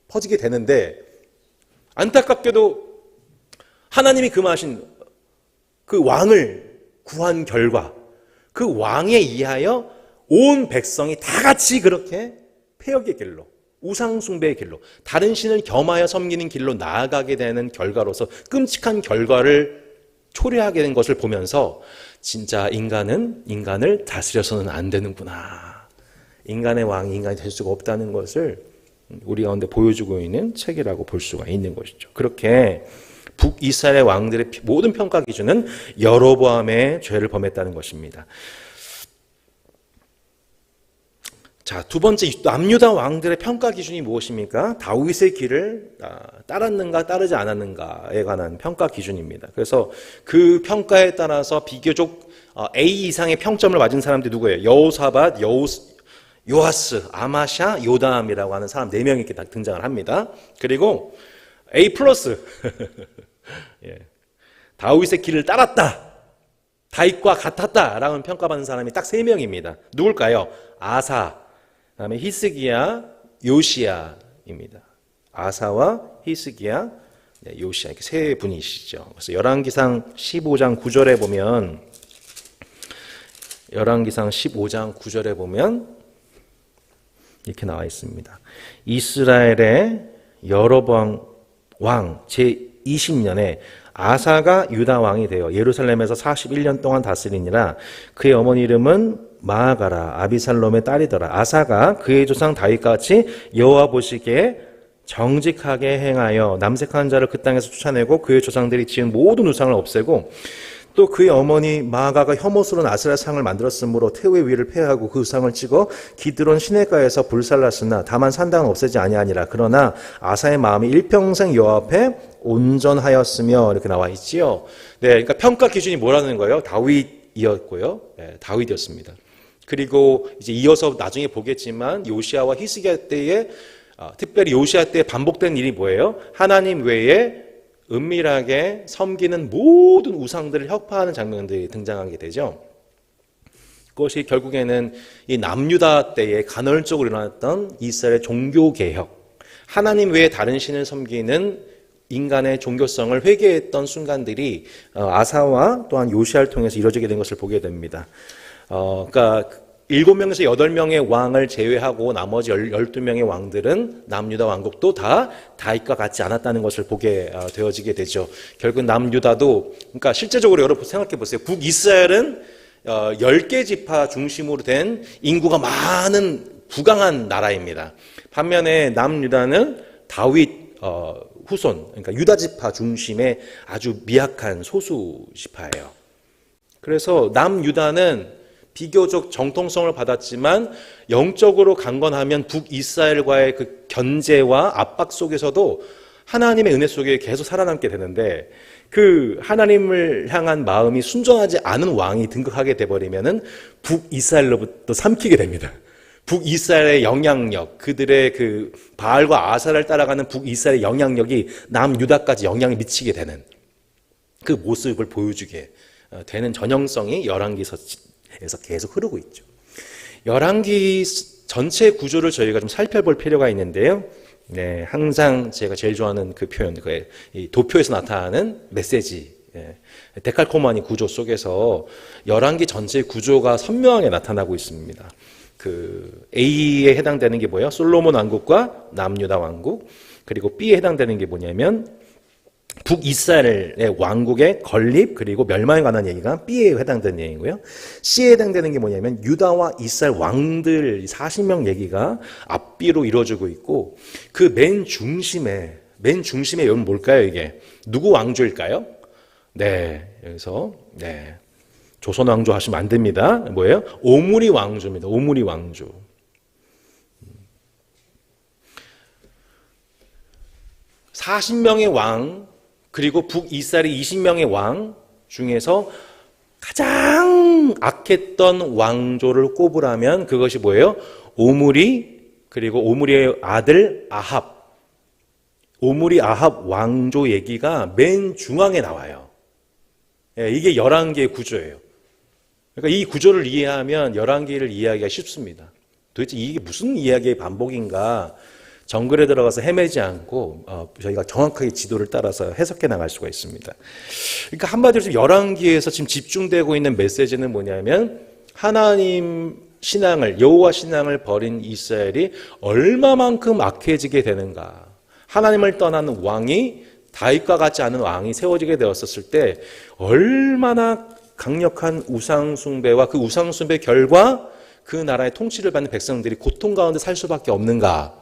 퍼지게 되는데 안타깝게도 하나님이 금하신 그 왕을 구한 결과 그 왕에 의하여 온 백성이 다 같이 그렇게 폐역의 길로 우상숭배의 길로 다른 신을 겸하여 섬기는 길로 나아가게 되는 결과로서 끔찍한 결과를 초래하게 된 것을 보면서 진짜 인간을 다스려서는 안 되는구나. 인간의 왕이 인간이 될 수가 없다는 것을 우리 가운데 보여주고 있는 책이라고 볼 수가 있는 것이죠. 그렇게 북이스라엘 왕들의 모든 평가 기준은 여로보암의 죄를 범했다는 것입니다. 자, 두 번째 남유다 왕들의 평가 기준이 무엇입니까? 다윗의 길을 따랐는가 따르지 않았는가에 관한 평가 기준입니다. 그래서 그 평가에 따라서 비교적 A 이상의 평점을 맞은 사람들이 누구예요? 여호사밧, 요아스, 아마샤, 요담이라고 하는 사람 4명이 이렇게 등장을 합니다. 그리고 A 플러스 다윗의 길을 따랐다. 다윗과 같았다라는 평가받는 사람이 딱 3명입니다. 누굴까요? 아사, 그다음에 히스기야, 요시야입니다. 아사와 히스기야, 요시야 이렇게 세 분이시죠. 그래서 열왕기상 15장 9절에 보면 이렇게 나와 있습니다. 이스라엘의 여로보암 왕 제20년에 아사가 유다 왕이 되어 예루살렘에서 41년 동안 다스리니라. 그의 어머니 이름은 마아가라 아비살롬의 딸이더라. 아사가 그의 조상 다윗과 같이 여호와 보시기에 정직하게 행하여 남색한 자를 그 땅에서 쫓아내고 그의 조상들이 지은 모든 우상을 없애고 또 그의 어머니 마아가가 혐오스러운 아세라 상을 만들었으므로 태우의 위를 폐하고 그 우상을 찍어 기드론 시내가에서 불살랐으나 다만 산당은 없애지 아니하니라. 그러나 아사의 마음이 일평생 여호와 앞에 온전하였으며 이렇게 나와 있지요. 네, 그러니까 평가 기준이 뭐라는 거예요? 다윗이었고요. 네, 다윗이었습니다. 그리고 이제 이어서 나중에 보겠지만 요시아와 히스기야 때에 특별히 요시아 때 반복된 일이 뭐예요? 하나님 외에 은밀하게 섬기는 모든 우상들을 혁파하는 장면들이 등장하게 되죠. 그것이 결국에는 이 남유다 때에 간헐적으로 일어났던 이스라엘의 종교개혁, 하나님 외에 다른 신을 섬기는 인간의 종교성을 회개했던 순간들이 아사와 또한 요시아를 통해서 이루어지게 된 것을 보게 됩니다. 그러니까 7명에서 8명의 왕을 제외하고 나머지 12명의 왕들은 남유다 왕국도 다 다윗과 같지 않았다는 것을 보게 되어지게 되죠. 결국 남유다도, 그러니까 실제적으로 여러분 생각해 보세요. 북이스라엘은 10개 지파 중심으로 된 인구가 많은 부강한 나라입니다. 반면에 남유다는 다윗 후손, 그러니까 유다 지파 중심의 아주 미약한 소수 지파예요. 그래서 남유다는 비교적 정통성을 받았지만 영적으로 강건하면 북이스라엘과의 그 견제와 압박 속에서도 하나님의 은혜 속에 계속 살아남게 되는데, 그 하나님을 향한 마음이 순전하지 않은 왕이 등극하게 돼버리면은 북이스라엘로부터 삼키게 됩니다. 북이스라엘의 영향력, 그들의 그 바알과 아사를 따라가는 북이스라엘의 영향력이 남유다까지 영향을 미치게 되는 그 모습을 보여주게 되는 전형성이 열왕기서에서 계속 흐르고 있죠. 열왕기 전체 구조를 저희가 좀 살펴볼 필요가 있는데요. 네, 항상 제가 제일 좋아하는 그 표현, 이 도표에서 나타나는 메시지, 데칼코마니 구조 속에서 열왕기 전체 구조가 선명하게 나타나고 있습니다. 그 A에 해당되는 게 뭐예요? 솔로몬 왕국과 남유다 왕국. 그리고 B에 해당되는 게 뭐냐면 북이스라엘의 왕국의 건립 그리고 멸망에 관한 얘기가 B에 해당되는 얘기고요. C에 해당되는 게 뭐냐면 유다와 이스라엘 왕들 40명 얘기가 앞뒤로 이루어지고 있고, 그 맨 중심에 여러분 뭘까요? 이게 누구 왕조일까요? 네, 여기서 조선 왕조 하시면 안 됩니다. 뭐예요? 오므리 왕조입니다. 오므리 왕조. 40명의 왕 그리고 북이스라엘의 20명의 왕 중에서 가장 악했던 왕조를 꼽으라면 그것이 뭐예요? 오므리, 그리고 오므리의 아들 아합. 오므리 아합 왕조 얘기가 맨 중앙에 나와요. 이게 열왕기의 구조예요. 그러니까 이 구조를 이해하면 열왕기를 이해하기가 쉽습니다. 도대체 이게 무슨 이야기의 반복인가? 정글에 들어가서 헤매지 않고 저희가 정확하게 지도를 따라서 해석해 나갈 수가 있습니다. 그러니까 한마디로 지금 열왕기에서 지금 집중되고 있는 메시지는 뭐냐면 하나님 신앙을, 여호와 신앙을 버린 이스라엘이 얼마만큼 악해지게 되는가. 하나님을 떠나는 왕이, 다윗과 같지 않은 왕이 세워지게 되었을 때 얼마나 강력한 우상숭배와 그 우상숭배 결과 그 나라의 통치를 받는 백성들이 고통 가운데 살 수밖에 없는가.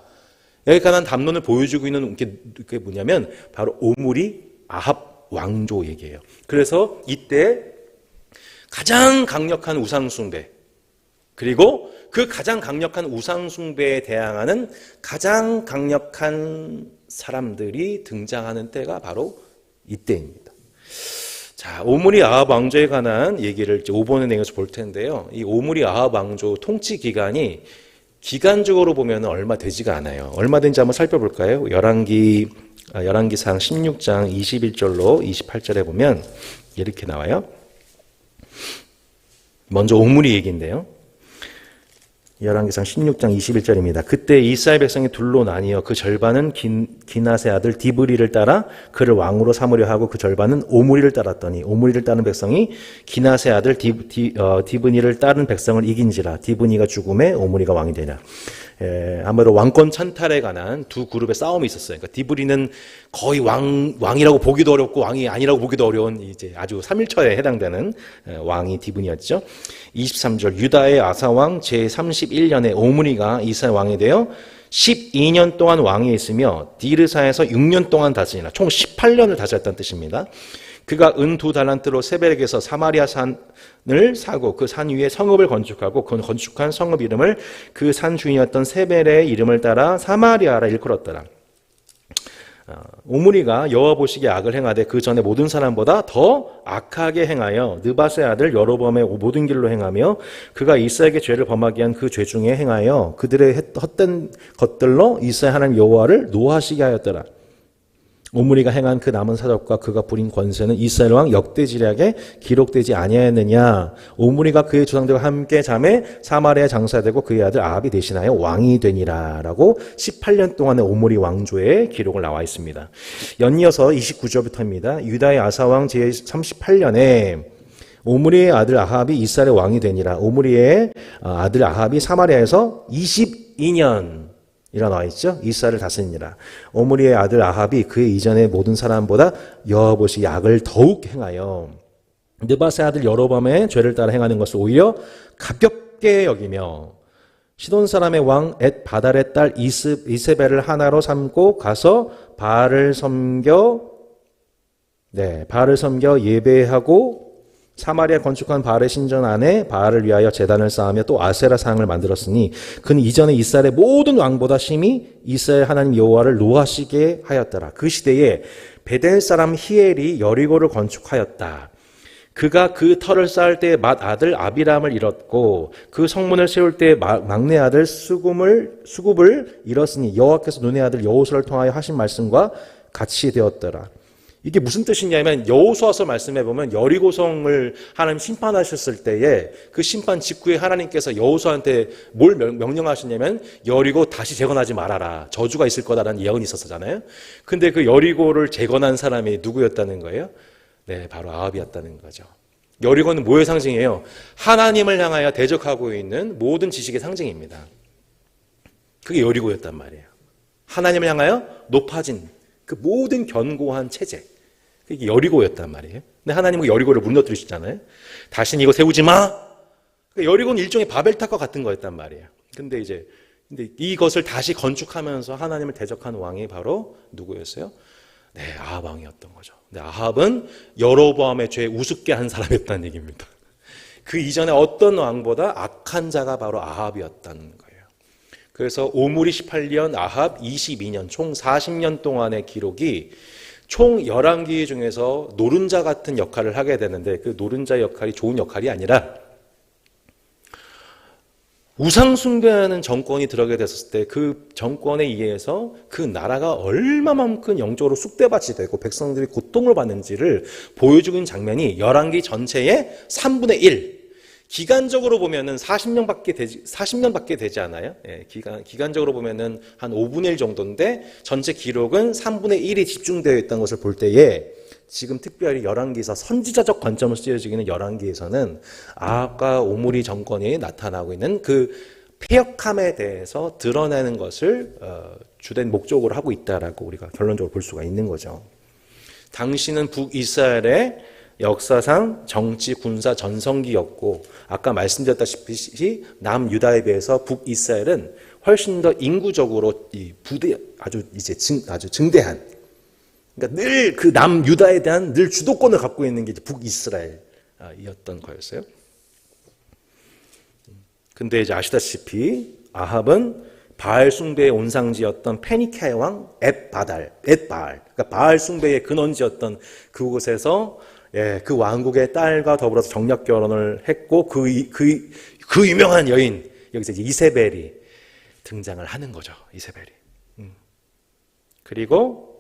여기에 관한 담론을 보여주고 있는 게 뭐냐면 바로 오므리 아합 왕조 얘기예요. 그래서 이때 가장 강력한 우상숭배, 그리고 그 가장 강력한 우상숭배에 대항하는 가장 강력한 사람들이 등장하는 때가 바로 이때입니다. 자, 오므리 아합 왕조에 관한 얘기를 이제 5번의 내용에서 볼 텐데요. 이 오므리 아합 왕조 통치 기간이 기간적으로 보면 얼마 되지가 않아요. 얼마 된지 한번 살펴볼까요? 열왕기상 16장 21절로 28절에 보면 이렇게 나와요. 먼저 오므리 얘기인데요. 열왕기상 16장 21절입니다. 그때 이스라엘 백성이 둘로 나뉘어 그 절반은 기낫의 아들 디브리를 따라 그를 왕으로 삼으려 하고 그 절반은 오므리를 따랐더니 오므리를 따른 백성이 기낫의 아들 디브니를 따른 백성을 이긴지라 디브니가 죽음에 오므리가 왕이 되냐. 아무래도 왕권 찬탈에 관한 두 그룹의 싸움이 있었어요. 그러니까 디브리는 거의 왕이라고 보기도 어렵고 왕이 아니라고 보기도 어려운 이제 아주 3일처에 해당되는 왕이 디브니였죠. 23절 유다의 아사왕 제31년에 오므리가 이스라엘 왕이 되어 12년 동안 왕이 있으며 디르사에서 6년 동안 다스리나 총 18년을 다스렸다는 뜻입니다. 그가 은 2달란트로 세벨에게서 사마리아 산을 사고 그 산 위에 성읍을 건축하고 그 건축한 성읍 이름을 그 산 주인이었던 세벨의 이름을 따라 사마리아라 일컬었더라. 오므리가 여호와 보시기에 악을 행하되 그 전에 모든 사람보다 더 악하게 행하여 느밧의 아들 여로보암의 모든 길로 행하며 그가 이스라엘에게 죄를 범하게 한 그 죄 중에 행하여 그들의 헛된 것들로 이스라엘 하나님 여호와를 노하시게 하였더라. 오므리가 행한 그 남은 사적과 그가 부린 권세는 이스라엘 왕 역대지략에 기록되지 아니하였느냐. 오므리가 그의 조상들과 함께 잠에 사마리아에 장사되고 그의 아들 아합이 대신하여 왕이 되니라 라고 18년 동안의 오므리 왕조의 기록을 나와 있습니다. 연이어서 29절부터입니다. 유다의 아사왕 제38년에 오므리의 아들 아합이 이스라엘의 왕이 되니라. 오므리의 아들 아합이 사마리아에서 22년 일어나 있죠. 이스라엘을 다스리니라. 오므리의 아들 아합이 그의 이전의 모든 사람보다 여호와 보시기에 악을 더욱 행하여 느밧의 아들 여로보암의 죄를 따라 행하는 것을 오히려 가볍게 여기며 시돈 사람의 왕 엣 바달의 딸 이세벨을 하나로 삼고 가서 바알을 섬겨 예배하고 사마리아 건축한 바알의 신전 안에 바알을 위하여 제단을 쌓으며 또 아세라 상을 만들었으니 그는 이전에 이스라엘의 모든 왕보다 심히 이스라엘 하나님 여호와를 노하시게 하였더라. 그 시대에 베델 사람 히엘이 여리고를 건축하였다. 그가 그 터를 쌓을 때에 맏 아들 아비람을 잃었고 그 성문을 세울 때에 막내 아들 수굽을 잃었으니 여호와께서 눈의 아들 여호수아를 통하여 하신 말씀과 같이 되었더라. 이게 무슨 뜻이냐면 여호수아서 말씀해 보면 여리고성을 하나님 심판하셨을 때에 그 심판 직후에 하나님께서 여호수아한테 뭘 명령하셨냐면 여리고 다시 재건하지 말아라. 저주가 있을 거다라는 예언이 있었잖아요. 근데 그 여리고를 재건한 사람이 누구였다는 거예요? 네, 바로 아합이었다는 거죠. 여리고는 뭐의 상징이에요? 하나님을 향하여 대적하고 있는 모든 지식의 상징입니다. 그게 여리고였단 말이에요. 하나님을 향하여 높아진 그 모든 견고한 체제. 그게 여리고였단 말이에요. 근데 하나님은 여리고를 무너뜨리시잖아요. 다시는 이거 세우지 마. 그러니까 여리고는 일종의 바벨탑과 같은 거였단 말이에요. 근데 이것을 다시 건축하면서 하나님을 대적한 왕이 바로 누구였어요? 네, 아합 왕이었던 거죠. 근데 아합은 여로보암의 죄에 우습게 한 사람이었다는 얘기입니다. 그 이전에 어떤 왕보다 악한 자가 바로 아합이었다는 거예요. 그래서 오므리 18년, 아합 22년, 총 40년 동안의 기록이 총 11기 중에서 노른자 같은 역할을 하게 되는데 그 노른자 역할이 좋은 역할이 아니라 우상 숭배하는 정권이 들어가게 됐을 때 그 정권에 의해서 그 나라가 얼마만큼 영적으로 쑥대밭이 되고 백성들이 고통을 받는지를 보여주는 장면이 열왕기 전체의 3분의 1. 기간적으로 보면은 40년밖에 되지 않아요. 예, 기간적으로 보면은 한 5분의 1 정도인데 전체 기록은 3분의 1이 집중되어 있다는 것을 볼 때에 지금 특별히 열왕기에서 선지자적 관점을 쓰여지기는 열왕기에서는 아합과 오므리 정권이 나타나고 있는 그 폐역함에 대해서 드러내는 것을 주된 목적으로 하고 있다라고 우리가 결론적으로 볼 수가 있는 거죠. 당시는 북이스라엘의 역사상 정치, 군사, 전성기였고 아까 말씀드렸다시피 남유다에 비해서 북이스라엘은 훨씬 더 인구적으로 아주 증대한 그러니까 늘 그 남유다에 대한 늘 주도권을 갖고 있는 게 북이스라엘이었던 거였어요. 근데 이제 아시다시피 아합은 바알 숭배의 온상지였던 페니케아의 왕 엣바알, 그러니까 바알 숭배의 근원지였던 그곳에서 그 왕국의 딸과 더불어서 정략 결혼을 했고 그 유명한 여인 여기서 이제 이세벨이 등장을 하는 거죠. 이세벨이. 그리고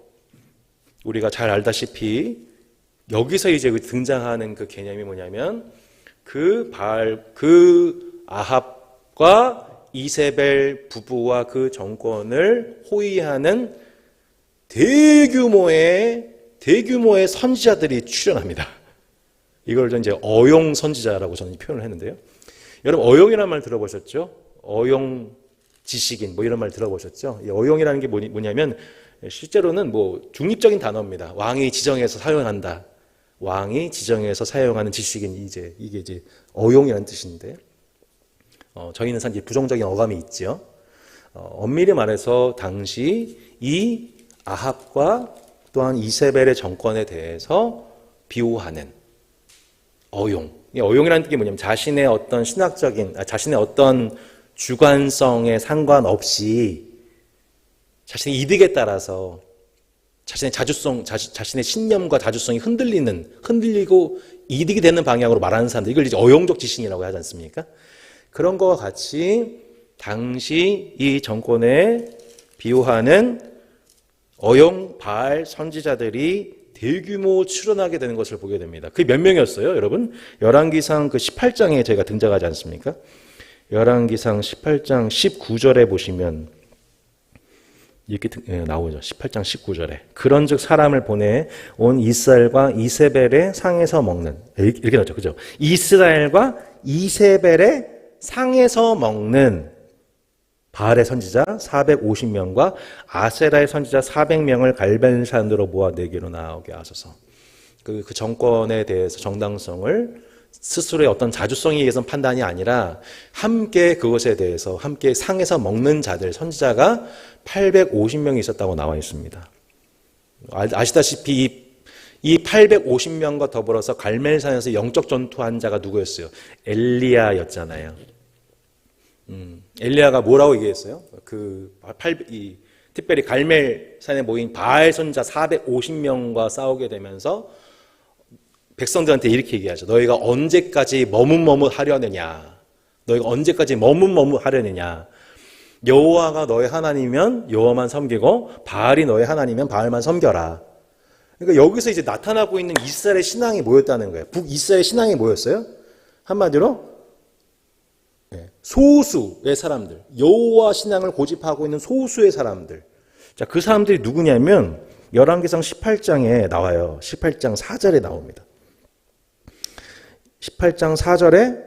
우리가 잘 알다시피 여기서 이제 등장하는 그 개념이 뭐냐면 그 아합과 이세벨 부부와 그 정권을 호위하는 대규모의 선지자들이 출현합니다. 이걸 이제 어용 선지자라고 저는 표현을 했는데요. 여러분 어용이라는 말 들어보셨죠? 어용 지식인 뭐 이런 말 들어보셨죠? 이 어용이라는 게 뭐냐면 실제로는 뭐 중립적인 단어입니다. 왕이 지정해서 사용한다. 왕이 지정해서 사용하는 지식인 이게 이제 어용이라는 뜻인데 저희는 사실 부정적인 어감이 있죠. 엄밀히 말해서 당시 이 아합과 또한 이세벨의 정권에 대해서 비호하는 어용. 이 어용이라는 게 뭐냐면 자신의 어떤 자신의 어떤 주관성에 상관없이 자신의 이득에 따라서 자신의 신념과 자주성이 흔들리고 이득이 되는 방향으로 말하는 사람들, 이걸 이제 어용적 지신이라고 하지 않습니까? 그런 것과 같이 당시 이 정권에 비호하는 어용 바알 선지자들이 대규모 출현하게 되는 것을 보게 됩니다. 그게 몇 명이었어요, 여러분? 열왕기상 그 18장에 저희가 등장하지 않습니까? 열왕기상 18장 19절에 보시면 이렇게 나오죠. 18장 19절에. 그런즉 사람을 보내 온 이스라엘과 이세벨의 상에서 먹는, 이렇게 나오죠. 그죠? 이스라엘과 이세벨의 상에서 먹는 바알의 선지자 450명과 아세라의 선지자 400명을 갈멜산으로 모아 내게로 나오게 하소서. 그 정권에 대해서 정당성을 스스로의 어떤 자주성에 의해서 판단이 아니라 함께 그것에 대해서 함께 상에서 먹는 자들, 선지자가 850명이 있었다고 나와 있습니다. 아시다시피 이 850명과 더불어서 갈멜산에서 영적 전투한 자가 누구였어요? 엘리야였잖아요. 엘리야가 뭐라고 얘기했어요? 특별히 갈멜산에 모인 바알 선지자 450명과 싸우게 되면서 백성들한테 이렇게 얘기하죠. 너희가 언제까지 머뭇머뭇하려느냐? 너희가 언제까지 머뭇머뭇하려느냐? 여호와가 너희 하나님이면 여호와만 섬기고 바알이 너희 하나님이면 바알만 섬겨라. 그러니까 여기서 이제 나타나고 있는 이스라엘의 신앙이 뭐였다는 거예요? 북이스라엘의 신앙이 뭐였어요? 한마디로 소수의 사람들, 여호와 신앙을 고집하고 있는 소수의 사람들. 자, 그 사람들이 누구냐면 열왕기상 18장에 나와요. 18장 4절에 나옵니다. 18장 4절에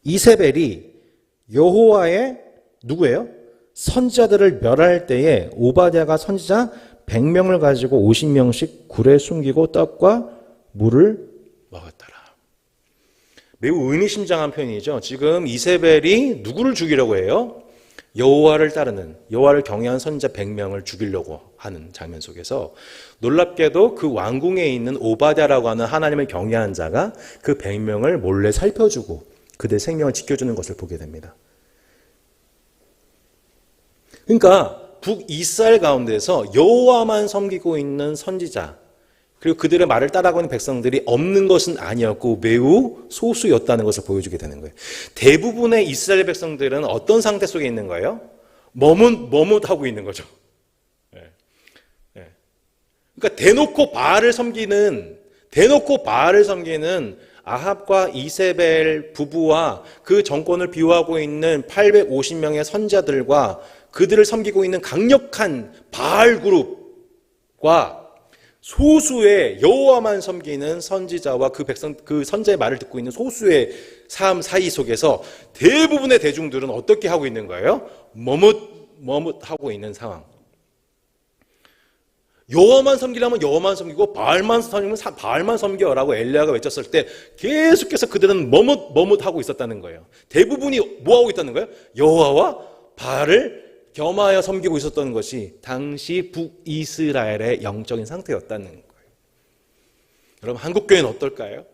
이세벨이 여호와의 누구예요? 선지자들을 멸할 때에 오바댜가 선지자 100명을 가지고 50명씩 굴에 숨기고 떡과 물을 먹었더라. 매우 의미심장한 표현이죠. 지금 이세벨이 누구를 죽이려고 해요? 여호와를 따르는, 여호와를 경외한 선지자 100명을 죽이려고 하는 장면 속에서 놀랍게도 그 왕궁에 있는 오바댜라고 하는 하나님을 경외한 자가 그 100명을 몰래 살펴주고 그들의 생명을 지켜주는 것을 보게 됩니다. 그러니까 북이스라엘 가운데서 여호와만 섬기고 있는 선지자, 그리고 그들의 말을 따라가고 있는 백성들이 없는 것은 아니었고 매우 소수였다는 것을 보여주게 되는 거예요. 대부분의 이스라엘 백성들은 어떤 상태 속에 있는 거예요? 머뭇하고 있는 거죠. 그러니까 대놓고 바알을 섬기는 아합과 이세벨 부부와 그 정권을 비호하고 있는 850명의 선지자들과 그들을 섬기고 있는 강력한 바알 그룹과 소수의 여호와만 섬기는 선지자와 그 선지자의 말을 듣고 있는 소수의 삶 사이 속에서 대부분의 대중들은 어떻게 하고 있는 거예요? 머뭇하고 있는 상황. 여호와만 섬기려면 여호와만 섬기고 바알만 섬기면 바알만 섬겨라고 엘리야가 외쳤을 때 계속해서 그들은 머뭇하고 있었다는 거예요. 대부분이 뭐하고 있다는 거예요? 여호와와 바알을 겸하여 섬기고 있었던 것이 당시 북이스라엘의 영적인 상태였다는 거예요. 여러분, 한국교회는 어떨까요?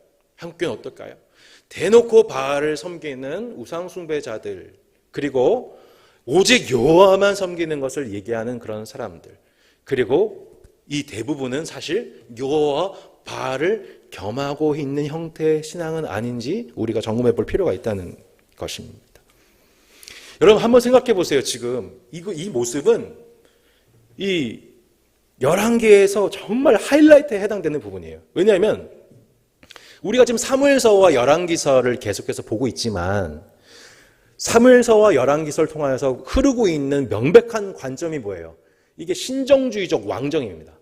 대놓고 바알을 섬기는 우상숭배자들, 그리고 오직 여호와만 섬기는 것을 얘기하는 그런 사람들, 그리고 이 대부분은 사실 여호와와 바알을 겸하고 있는 형태의 신앙은 아닌지 우리가 점검해 볼 필요가 있다는 것입니다. 여러분, 한번 생각해 보세요. 지금 이 모습은 이 11개에서 정말 하이라이트에 해당되는 부분이에요. 왜냐하면 우리가 지금 사무엘서와 열왕기서를 계속해서 보고 있지만 사무엘서와 열왕기서를 통하여서 흐르고 있는 명백한 관점이 뭐예요? 이게 신정주의적 왕정입니다.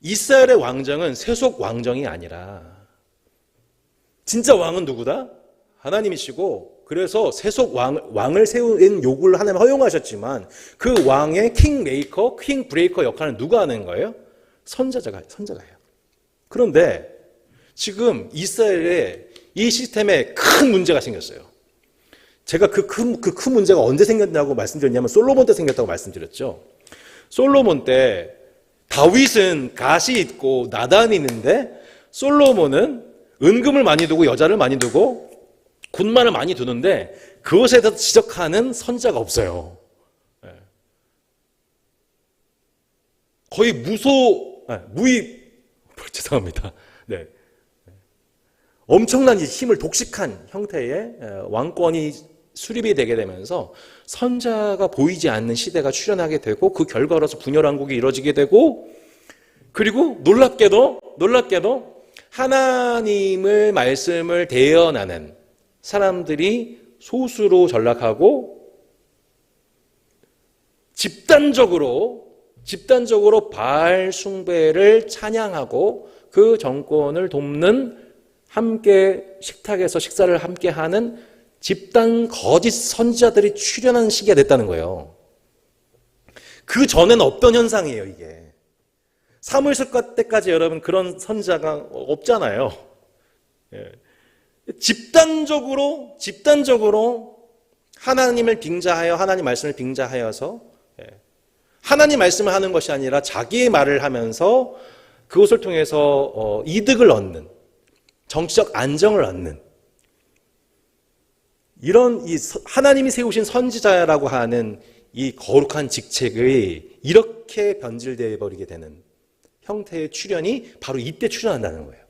이스라엘의 왕정은 세속 왕정이 아니라 진짜 왕은 누구다? 하나님이시고, 그래서 세속 왕을 세우는 요구를 하나님 허용하셨지만 그 왕의 킹 메이커, 킹 브레이커 역할은 누가 하는 거예요? 선자가 해요. 그런데 지금 이스라엘에 이 시스템에 큰 문제가 생겼어요. 제가 그 큰 문제가 언제 생겼냐고 말씀드렸냐면 솔로몬 때 생겼다고 말씀드렸죠. 솔로몬 때 다윗은 갓이 있고 나단이 있는데 솔로몬은 은금을 많이 두고 여자를 많이 두고 군만을 많이 두는데 그것에 대해서 지적하는 선자가 없어요. 거의 죄송합니다. 네. 엄청난 힘을 독식한 형태의 왕권이 수립이 되게 되면서 선자가 보이지 않는 시대가 출현하게 되고 그 결과로서 분열왕국이 이루어지게 되고, 그리고 놀랍게도 하나님의 말씀을 대언하는 사람들이 소수로 전락하고 집단적으로 바알 숭배를 찬양하고 그 정권을 돕는, 함께 식탁에서 식사를 함께 하는 집단 거짓 선지자들이 출현하는 시기가 됐다는 거예요. 그 전에는 없던 현상이에요, 이게. 사무엘서 때까지 여러분 그런 선지자가 없잖아요. 집단적으로 하나님을 빙자하여, 하나님 말씀을 빙자하여서 하나님 말씀을 하는 것이 아니라 자기의 말을 하면서 그것을 통해서 이득을 얻는, 정치적 안정을 얻는, 이런 하나님이 세우신 선지자라고 하는 이 거룩한 직책이 이렇게 변질되어 버리게 되는 형태의 출현이 바로 이때 출현한다는 거예요.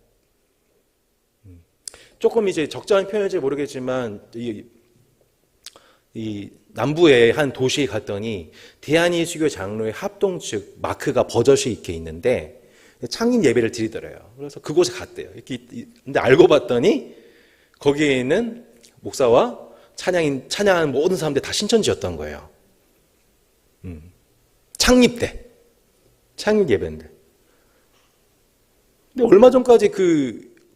조금 이제 적절한 표현인지 모르겠지만 이 남부의 한 도시에 갔더니 대한예수교 장로의 합동 측 마크가 버젓이 이렇게 있는데 창립 예배를 드리더래요. 그래서 그곳에 갔대요. 근데 알고 봤더니 거기에 있는 목사와 찬양하는 모든 사람들이 다 신천지였던 거예요. 창립 예배인데. 근데 얼마 전까지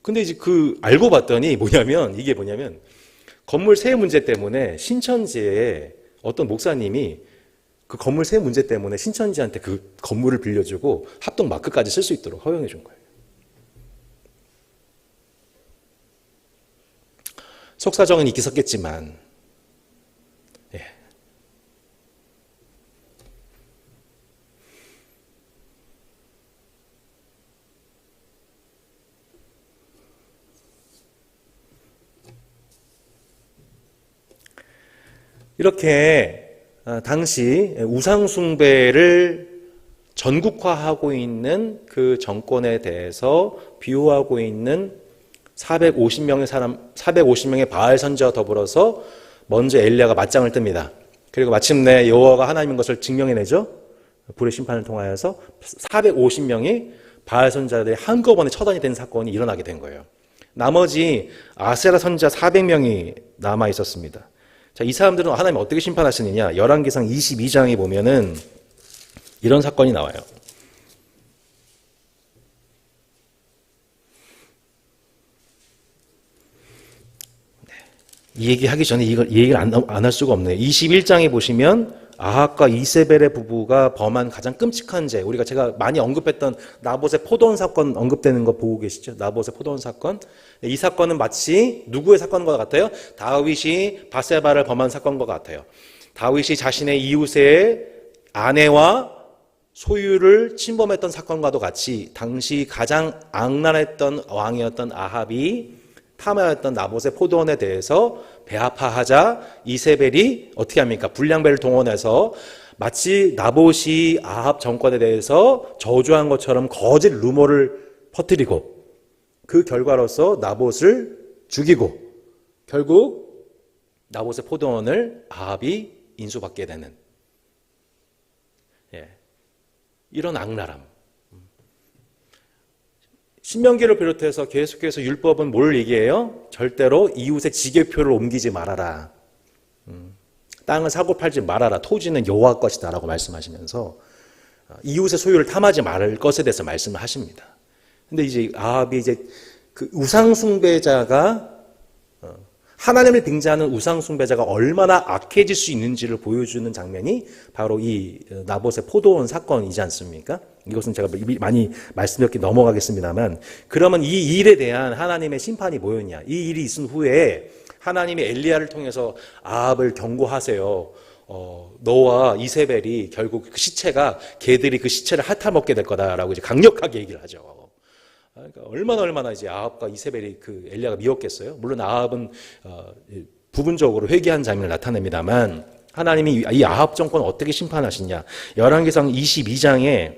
근데 이제 알고 봤더니 이게 뭐냐면 건물 세 문제 때문에 신천지에 어떤 목사님이 그 건물 세 문제 때문에 신천지한테 그 건물을 빌려주고 합동 마크까지 쓸 수 있도록 허용해 준 거예요. 속사정은 있긴 섞겠지만, 이렇게 당시 우상숭배를 전국화하고 있는 그 정권에 대해서 비호하고 있는 450명의 바알 선지자와 더불어서 먼저 엘리야가 맞짱을 뜹니다. 그리고 마침내 여호와가 하나님인 것을 증명해내죠. 불의 심판을 통하여서 450명이 바알 선지자들이 한꺼번에 처단이 된 사건이 일어나게 된 거예요. 나머지 아세라 선지자 400명이 남아 있었습니다. 자, 이 사람들은 하나님 어떻게 심판하시느냐? 열왕기상 22장에 보면은 이런 사건이 나와요. 이 얘기 하기 전에 이 얘기를 안 할 수가 없네요. 21장에 보시면 아합과 이세벨의 부부가 범한 가장 끔찍한 죄, 제가 많이 언급했던 나봇의 포도원 사건 언급되는 거 보고 계시죠? 나봇의 포도원 사건. 이 사건은 마치 누구의 사건과 같아요? 다윗이 바세바를 범한 사건과 같아요. 다윗이 자신의 이웃의 아내와 소유를 침범했던 사건과도 같이 당시 가장 악랄했던 왕이었던 아합이 탐하였던 나봇의 포도원에 대해서 배합화하자 이세벨이 어떻게 합니까? 불량배를 동원해서 마치 나봇이 아합 정권에 대해서 저주한 것처럼 거짓 루머를 퍼뜨리고 그 결과로서 나봇을 죽이고 결국 나봇의 포도원을 아합이 인수받게 되는 이런 악랄함. 신명기를 비롯해서 계속해서 율법은 뭘 얘기해요? 절대로 이웃의 지게표를 옮기지 말아라. 땅을 사고 팔지 말아라. 토지는 여호와 것이다 라고 말씀하시면서 이웃의 소유를 탐하지 말을 것에 대해서 말씀을 하십니다. 근데 이제 아합이 이제 그 우상숭배자가 하나님을 빙자하는 우상숭배자가 얼마나 악해질 수 있는지를 보여주는 장면이 바로 이 나봇의 포도원 사건이지 않습니까? 이것은 제가 많이 말씀드렸기 넘어가겠습니다만, 그러면 이 일에 대한 하나님의 심판이 뭐였냐? 이 일이 있은 후에 하나님이 엘리야를 통해서 아합을 경고하세요. 너와 이세벨이 결국 그 시체가 개들이 그 시체를 핥아먹게 될 거다라고 이제 강력하게 얘기를 하죠. 그러니까 얼마나 이제 아합과 이세벨이 그 엘리야가 미웠겠어요. 물론 아합은 부분적으로 회개한 장면을 나타냅니다만, 하나님이 이 아합 정권을 어떻게 심판하시냐? 열왕기상 22장에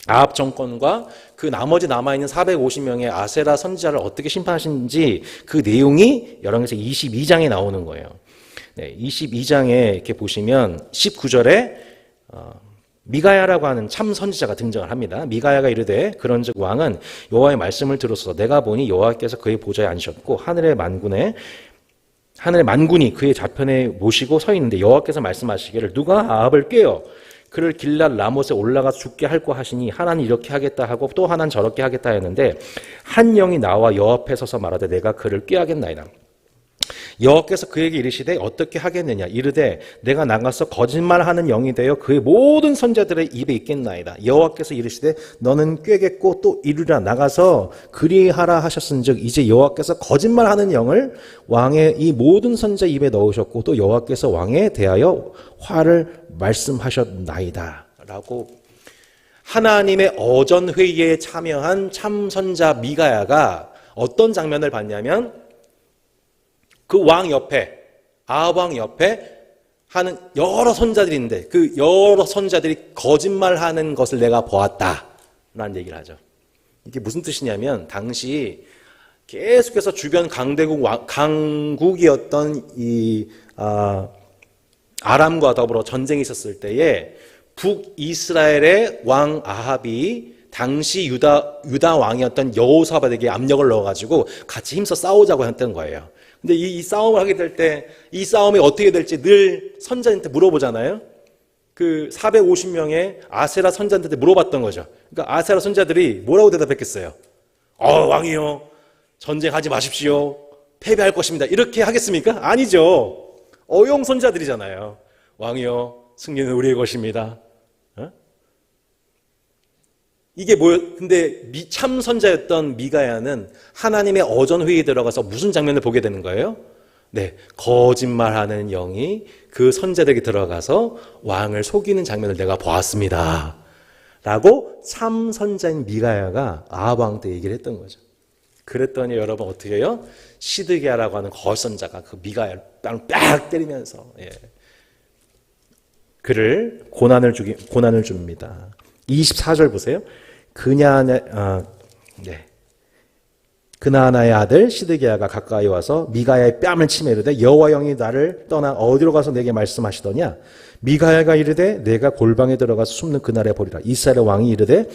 아합 정권과 그 나머지 남아있는 450명의 아세라 선지자를 어떻게 심판하시는지 그 내용이 열왕기상 22장에 나오는 거예요. 네, 22장에 이렇게 보시면 19절에 미가야라고 하는 참 선지자가 등장을 합니다. 미가야가 이르되 그런즉 왕은 여호와의 말씀을 들었어. 내가 보니 여호와께서 그의 보좌에 앉으셨고 하늘의 만군이 그의 좌편에 모시고 서 있는데 여호와께서 말씀하시기를 누가 아합을 꾀어 그를 길랏 라못에 올라가서 죽게 할 거 하시니 하나는 이렇게 하겠다 하고 또 하나는 저렇게 하겠다 했는데 한 영이 나와 여호와 앞에 서서 말하되 내가 그를 꾀하겠나이다. 여호와께서 그에게 이르시되 어떻게 하겠느냐 이르되 내가 나가서 거짓말하는 영이 되어 그의 모든 선자들의 입에 있겠나이다. 여호와께서 이르시되 너는 꾀겠고 또 이르라 나가서 그리하라 하셨은즉 이제 여호와께서 거짓말하는 영을 왕의 이 모든 선자 입에 넣으셨고 또 여호와께서 왕에 대하여 화를 말씀하셨나이다 라고 하나님의 어전 회의에 참여한 참선자 미가야가 어떤 장면을 봤냐면 그 왕 옆에 아합 왕 옆에 하는 여러 선자들인데 그 여러 선자들이 거짓말하는 것을 내가 보았다라는 얘기를 하죠. 이게 무슨 뜻이냐면 당시 계속해서 주변 강국이었던 이 아람과 더불어 전쟁이 있었을 때에 북이스라엘의 왕 아합이 당시 유다 왕이었던 여호사밧에게 압력을 넣어가지고 같이 힘써 싸우자고 했던 거예요. 근데 이 싸움을 하게 될 때 이 싸움이 어떻게 될지 늘 선자한테 물어보잖아요. 그 450명의 아세라 선자한테 물어봤던 거죠. 그러니까 아세라 선자들이 뭐라고 대답했겠어요? 왕이요. 전쟁하지 마십시오. 패배할 것입니다. 이렇게 하겠습니까? 아니죠. 어용 선자들이잖아요. 왕이요. 승리는 우리의 것입니다. 이게 근데 참 선자였던 미가야는 하나님의 어전 회의에 들어가서 무슨 장면을 보게 되는 거예요? 네, 거짓말하는 영이 그 선자들에게 들어가서 왕을 속이는 장면을 내가 보았습니다. 라고 참 선자인 미가야가 아합 왕한테 얘기를 했던 거죠. 그랬더니 여러분 어떻게 해요? 시드기야라고 하는 거선자가 그 미가야를 빡 때리면서 그를 고난을 줍니다. 24절 보세요. 그나아나의 아들 시드기야가 가까이 와서 미가야의 뺨을 치며 이르되 여호와 영이 나를 떠나 어디로 가서 내게 말씀하시더냐. 미가야가 이르되 내가 골방에 들어가서 숨는 그날에 보리라. 이스라엘 왕이 이르되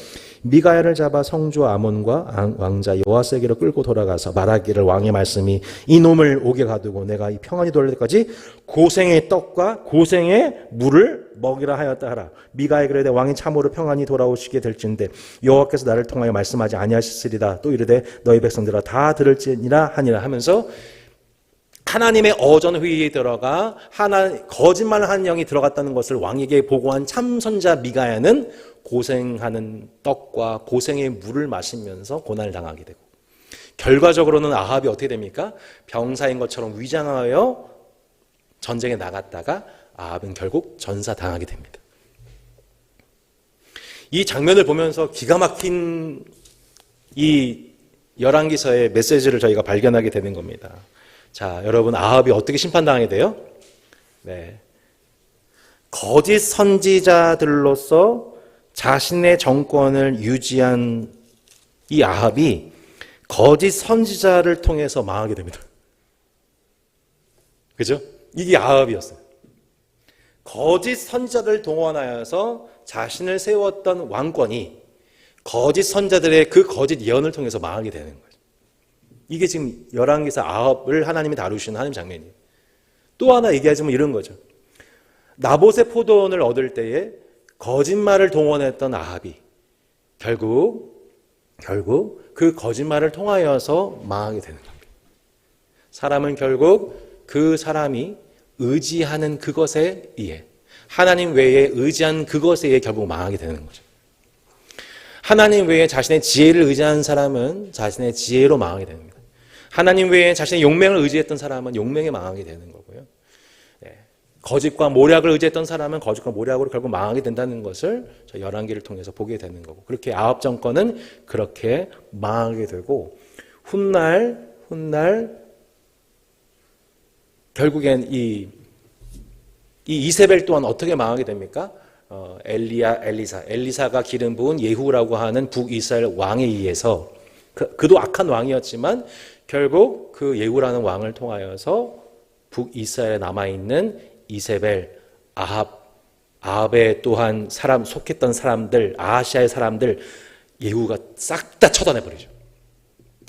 미가야를 잡아 성주 아몬과 왕자 여호아스에게로 끌고 돌아가서 말하기를 왕의 말씀이 이 놈을 옥에 가두고 내가 이 평안이 돌아올 때까지 고생의 떡과 고생의 물을 먹이라 하였다 하라. 미가야가 이르되 왕이 참으로 평안이 돌아오시게 될진데 여호와께서 나를 통하여 말씀하지 아니하시리다. 또 이르되 너희 백성들아 다 들을지니라 하니라 하면서 하나님의 어전 회의에 들어가 거짓말을 하는 영이 들어갔다는 것을 왕에게 보고한 참선자 미가야는 고생하는 떡과 고생의 물을 마시면서 고난을 당하게 되고 결과적으로는 아합이 어떻게 됩니까? 병사인 것처럼 위장하여 전쟁에 나갔다가 아합은 결국 전사당하게 됩니다. 이 장면을 보면서 기가 막힌 이 열왕기서의 메시지를 저희가 발견하게 되는 겁니다. 자, 여러분 아합이 어떻게 심판당하게 돼요? 네, 거짓 선지자들로서 자신의 정권을 유지한 이 아합이 거짓 선지자를 통해서 망하게 됩니다. 그죠? 이게 아합이었어요. 거짓 선지자를 동원하여서 자신을 세웠던 왕권이 거짓 선자들의 그 거짓 예언을 통해서 망하게 되는 거죠. 이게 지금 열왕기서 아합을 하나님이 다루시는 하나님 장면이에요. 또 하나 얘기하자면 이런 거죠. 나봇의 포도원을 얻을 때에 거짓말을 동원했던 아합이 결국 그 거짓말을 통하여서 망하게 되는 겁니다. 사람은 결국 그 사람이 의지하는 그것에 의해, 하나님 외에 의지한 그것에 의해 결국 망하게 되는 거죠. 하나님 외에 자신의 지혜를 의지한 사람은 자신의 지혜로 망하게 됩니다. 하나님 외에 자신의 용맹을 의지했던 사람은 용맹에 망하게 되는 거고요. 거짓과 모략을 의지했던 사람은 거짓과 모략으로 결국 망하게 된다는 것을 저 열왕기를 통해서 보게 되는 거고, 그렇게 아합 정권은 그렇게 망하게 되고, 훗날 결국엔 이 이세벨 또한 어떻게 망하게 됩니까? 엘리사가 기름 부은 예후라고 하는 북이스라엘 왕에 의해서, 그도 악한 왕이었지만 결국 그 예후라는 왕을 통하여서 북이스라엘에 남아있는 이세벨, 아합의 또한 속했던 사람들, 아하시아의 사람들, 예후가 싹 다 처단해버리죠.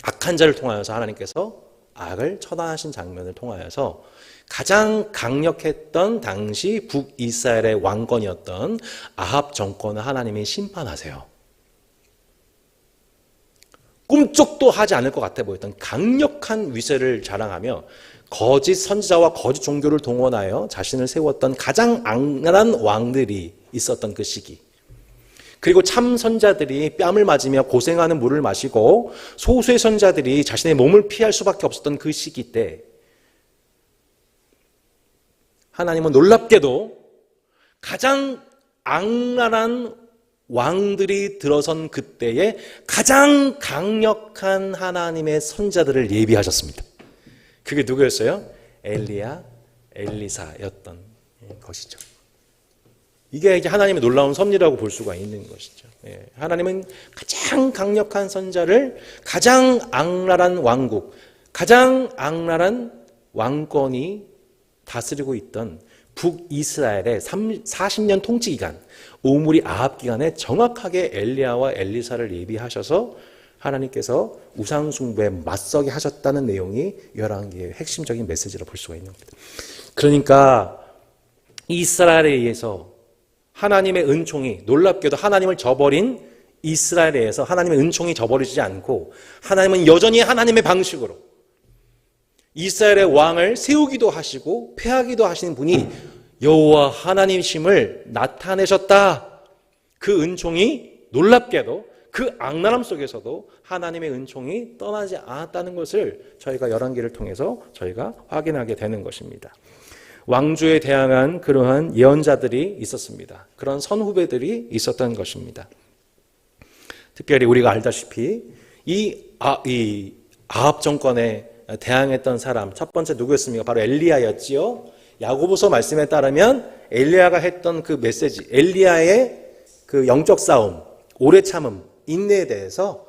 악한 자를 통하여서 하나님께서 악을 처단하신 장면을 통하여서 가장 강력했던 당시 북이스라엘의 왕권이었던 아합 정권을 하나님이 심판하세요. 꿈쩍도 하지 않을 것 같아 보였던 강력한 위세를 자랑하며 거짓 선지자와 거짓 종교를 동원하여 자신을 세웠던 가장 악랄한 왕들이 있었던 그 시기, 그리고 참 선자들이 뺨을 맞으며 고생하는 물을 마시고 소수의 선자들이 자신의 몸을 피할 수밖에 없었던 그 시기 때 하나님은 놀랍게도 가장 악랄한 왕들이 들어선 그때에 가장 강력한 하나님의 선자들을 예비하셨습니다. 그게 누구였어요? 엘리야, 엘리사였던 것이죠. 이게 이제 하나님의 놀라운 섭리라고 볼 수가 있는 것이죠. 하나님은 가장 강력한 선자를 가장 악랄한 왕국, 가장 악랄한 왕권이 다스리고 있던 북이스라엘의 40년 통치 기간, 오므리 아합 기간에 정확하게 엘리야와 엘리사를 예비하셔서 하나님께서 우상 숭배에 맞서게 하셨다는 내용이 열왕기의 핵심적인 메시지로 볼 수가 있는 겁니다. 그러니까 이스라엘에 의해서 하나님의 은총이, 놀랍게도 하나님을 저버린 이스라엘에 의해서 하나님의 은총이 저버리지 않고 하나님은 여전히 하나님의 방식으로 이스라엘의 왕을 세우기도 하시고 폐하기도 하시는 분이 여호와 하나님이심을 나타내셨다. 그 은총이 놀랍게도 그 악랄함 속에서도 하나님의 은총이 떠나지 않았다는 것을 저희가 열왕기를 통해서 저희가 확인하게 되는 것입니다. 왕조에 대항한 그러한 예언자들이 있었습니다. 그런 선후배들이 있었던 것입니다. 특별히 우리가 알다시피 이 아합 정권에 대항했던 사람, 첫 번째 누구였습니까? 바로 엘리야였지요. 야고보서 말씀에 따르면 엘리야가 했던 그 메시지, 엘리야의 그 영적 싸움, 오래 참음, 인내에 대해서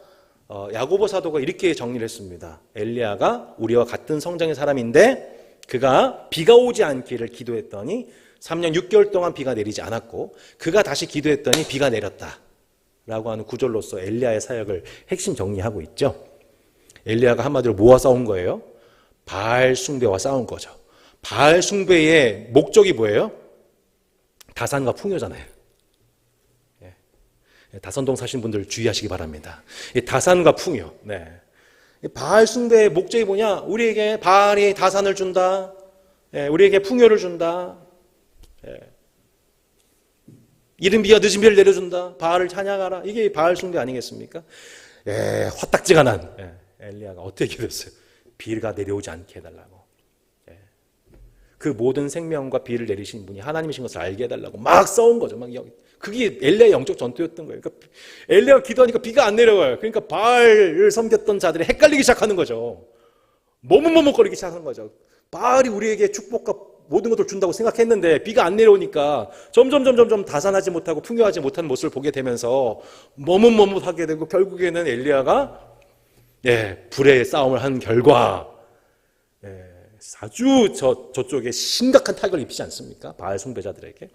야고보 사도가 이렇게 정리를 했습니다. 엘리야가 우리와 같은 성장의 사람인데 그가 비가 오지 않기를 기도했더니 3년 6개월 동안 비가 내리지 않았고 그가 다시 기도했더니 비가 내렸다 라고 하는 구절로서 엘리야의 사역을 핵심 정리하고 있죠. 엘리야가 한마디로 뭐와 싸운 거예요? 바알 숭배와 싸운 거죠. 바알 숭배의 목적이 뭐예요? 다산과 풍요잖아요. 다산동 사신 분들 주의하시기 바랍니다. 다산과 풍요. 바알 숭배의 목적이 뭐냐? 우리에게 바알이 다산을 준다. 우리에게 풍요를 준다. 이른 비와 늦은 비를 내려준다. 바알을 찬양하라. 이게 바알 숭배 아니겠습니까? 화딱지가 난 엘리야가 어떻게 기도했어요? 비가 내려오지 않게 해달라고. 그 모든 생명과 비를 내리신 분이 하나님이신 것을 알게 해달라고 막 싸운 거죠. 그게 엘리야의 영적 전투였던 거예요. 그러니까 엘리야가 기도하니까 비가 안 내려와요. 그러니까 바알을 섬겼던 자들이 헷갈리기 시작하는 거죠. 머뭇머뭇거리기 시작하는 거죠. 바알이 우리에게 축복과 모든 것을 준다고 생각했는데 비가 안 내려오니까 점점 다산하지 못하고 풍요하지 못한 모습을 보게 되면서 머뭇머뭇하게 되고 결국에는 엘리야가 불의 싸움을 한 결과 아주 저쪽에 심각한 타격을 입히지 않습니까? 바알 숭배자들에게.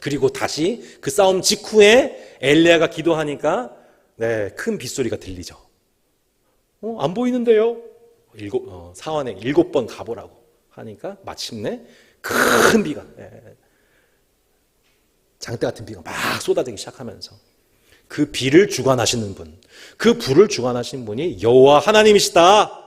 그리고 다시 그 싸움 직후에 엘리야가 기도하니까 네, 큰 빗소리가 들리죠. 안 보이는데요? 사원에 7번 가보라고 하니까 마침내 큰 비가, 장대 같은 비가 막 쏟아지기 시작하면서 그 비를 주관하시는 분, 그 불을 주관하신 분이 여호와 하나님이시다.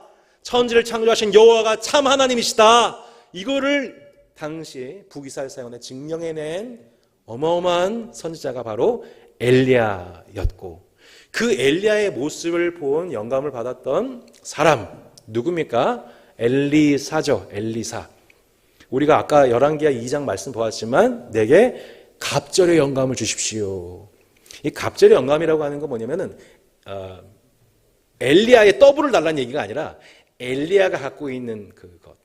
천지를 창조하신 여호와가 참 하나님이시다. 이거를 당시에 북이스라엘 사원에 증명해낸 어마어마한 선지자가 바로 엘리야였고, 그 엘리야의 모습을 본 영감을 받았던 사람 누굽니까? 엘리사죠. 엘리사. 우리가 아까 열왕기하 2장 말씀 보았지만 내게 갑절의 영감을 주십시오. 이 갑절의 영감이라고 하는 건 뭐냐면은 엘리야의 더블을 달라는 얘기가 아니라 엘리야가 갖고 있는 그것.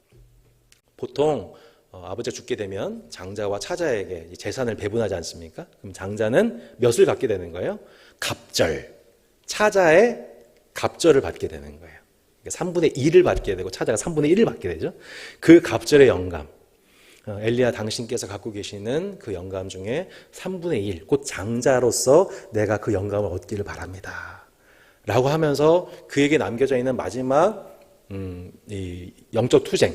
보통 아버지가 죽게 되면 장자와 차자에게 재산을 배분하지 않습니까? 그럼 장자는 몇을 갖게 되는 거예요? 갑절. 차자의 갑절을 받게 되는 거예요. 3분의 1을 받게 되고 차자가 3분의 1을 받게 되죠. 그 갑절의 영감. 엘리야 당신께서 갖고 계시는 그 영감 중에 3분의 1, 곧 장자로서 내가 그 영감을 얻기를 바랍니다. 라고 하면서 그에게 남겨져 있는 마지막 이 영적 투쟁,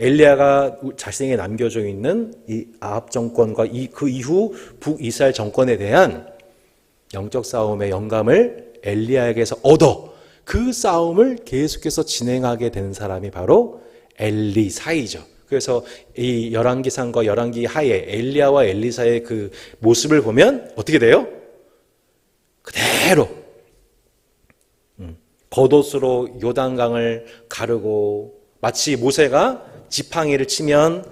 엘리야가 자신에게 남겨져 있는 이 아합 정권과 그 이후 북이스라엘 정권에 대한 영적 싸움의 영감을 엘리야에게서 얻어 그 싸움을 계속해서 진행하게 된 사람이 바로 엘리사이죠. 그래서 이 열왕기상과 열왕기 하에 엘리야와 엘리사의 그 모습을 보면 어떻게 돼요? 그대로 겉옷으로 요단강을 가르고, 마치 모세가 지팡이를 치면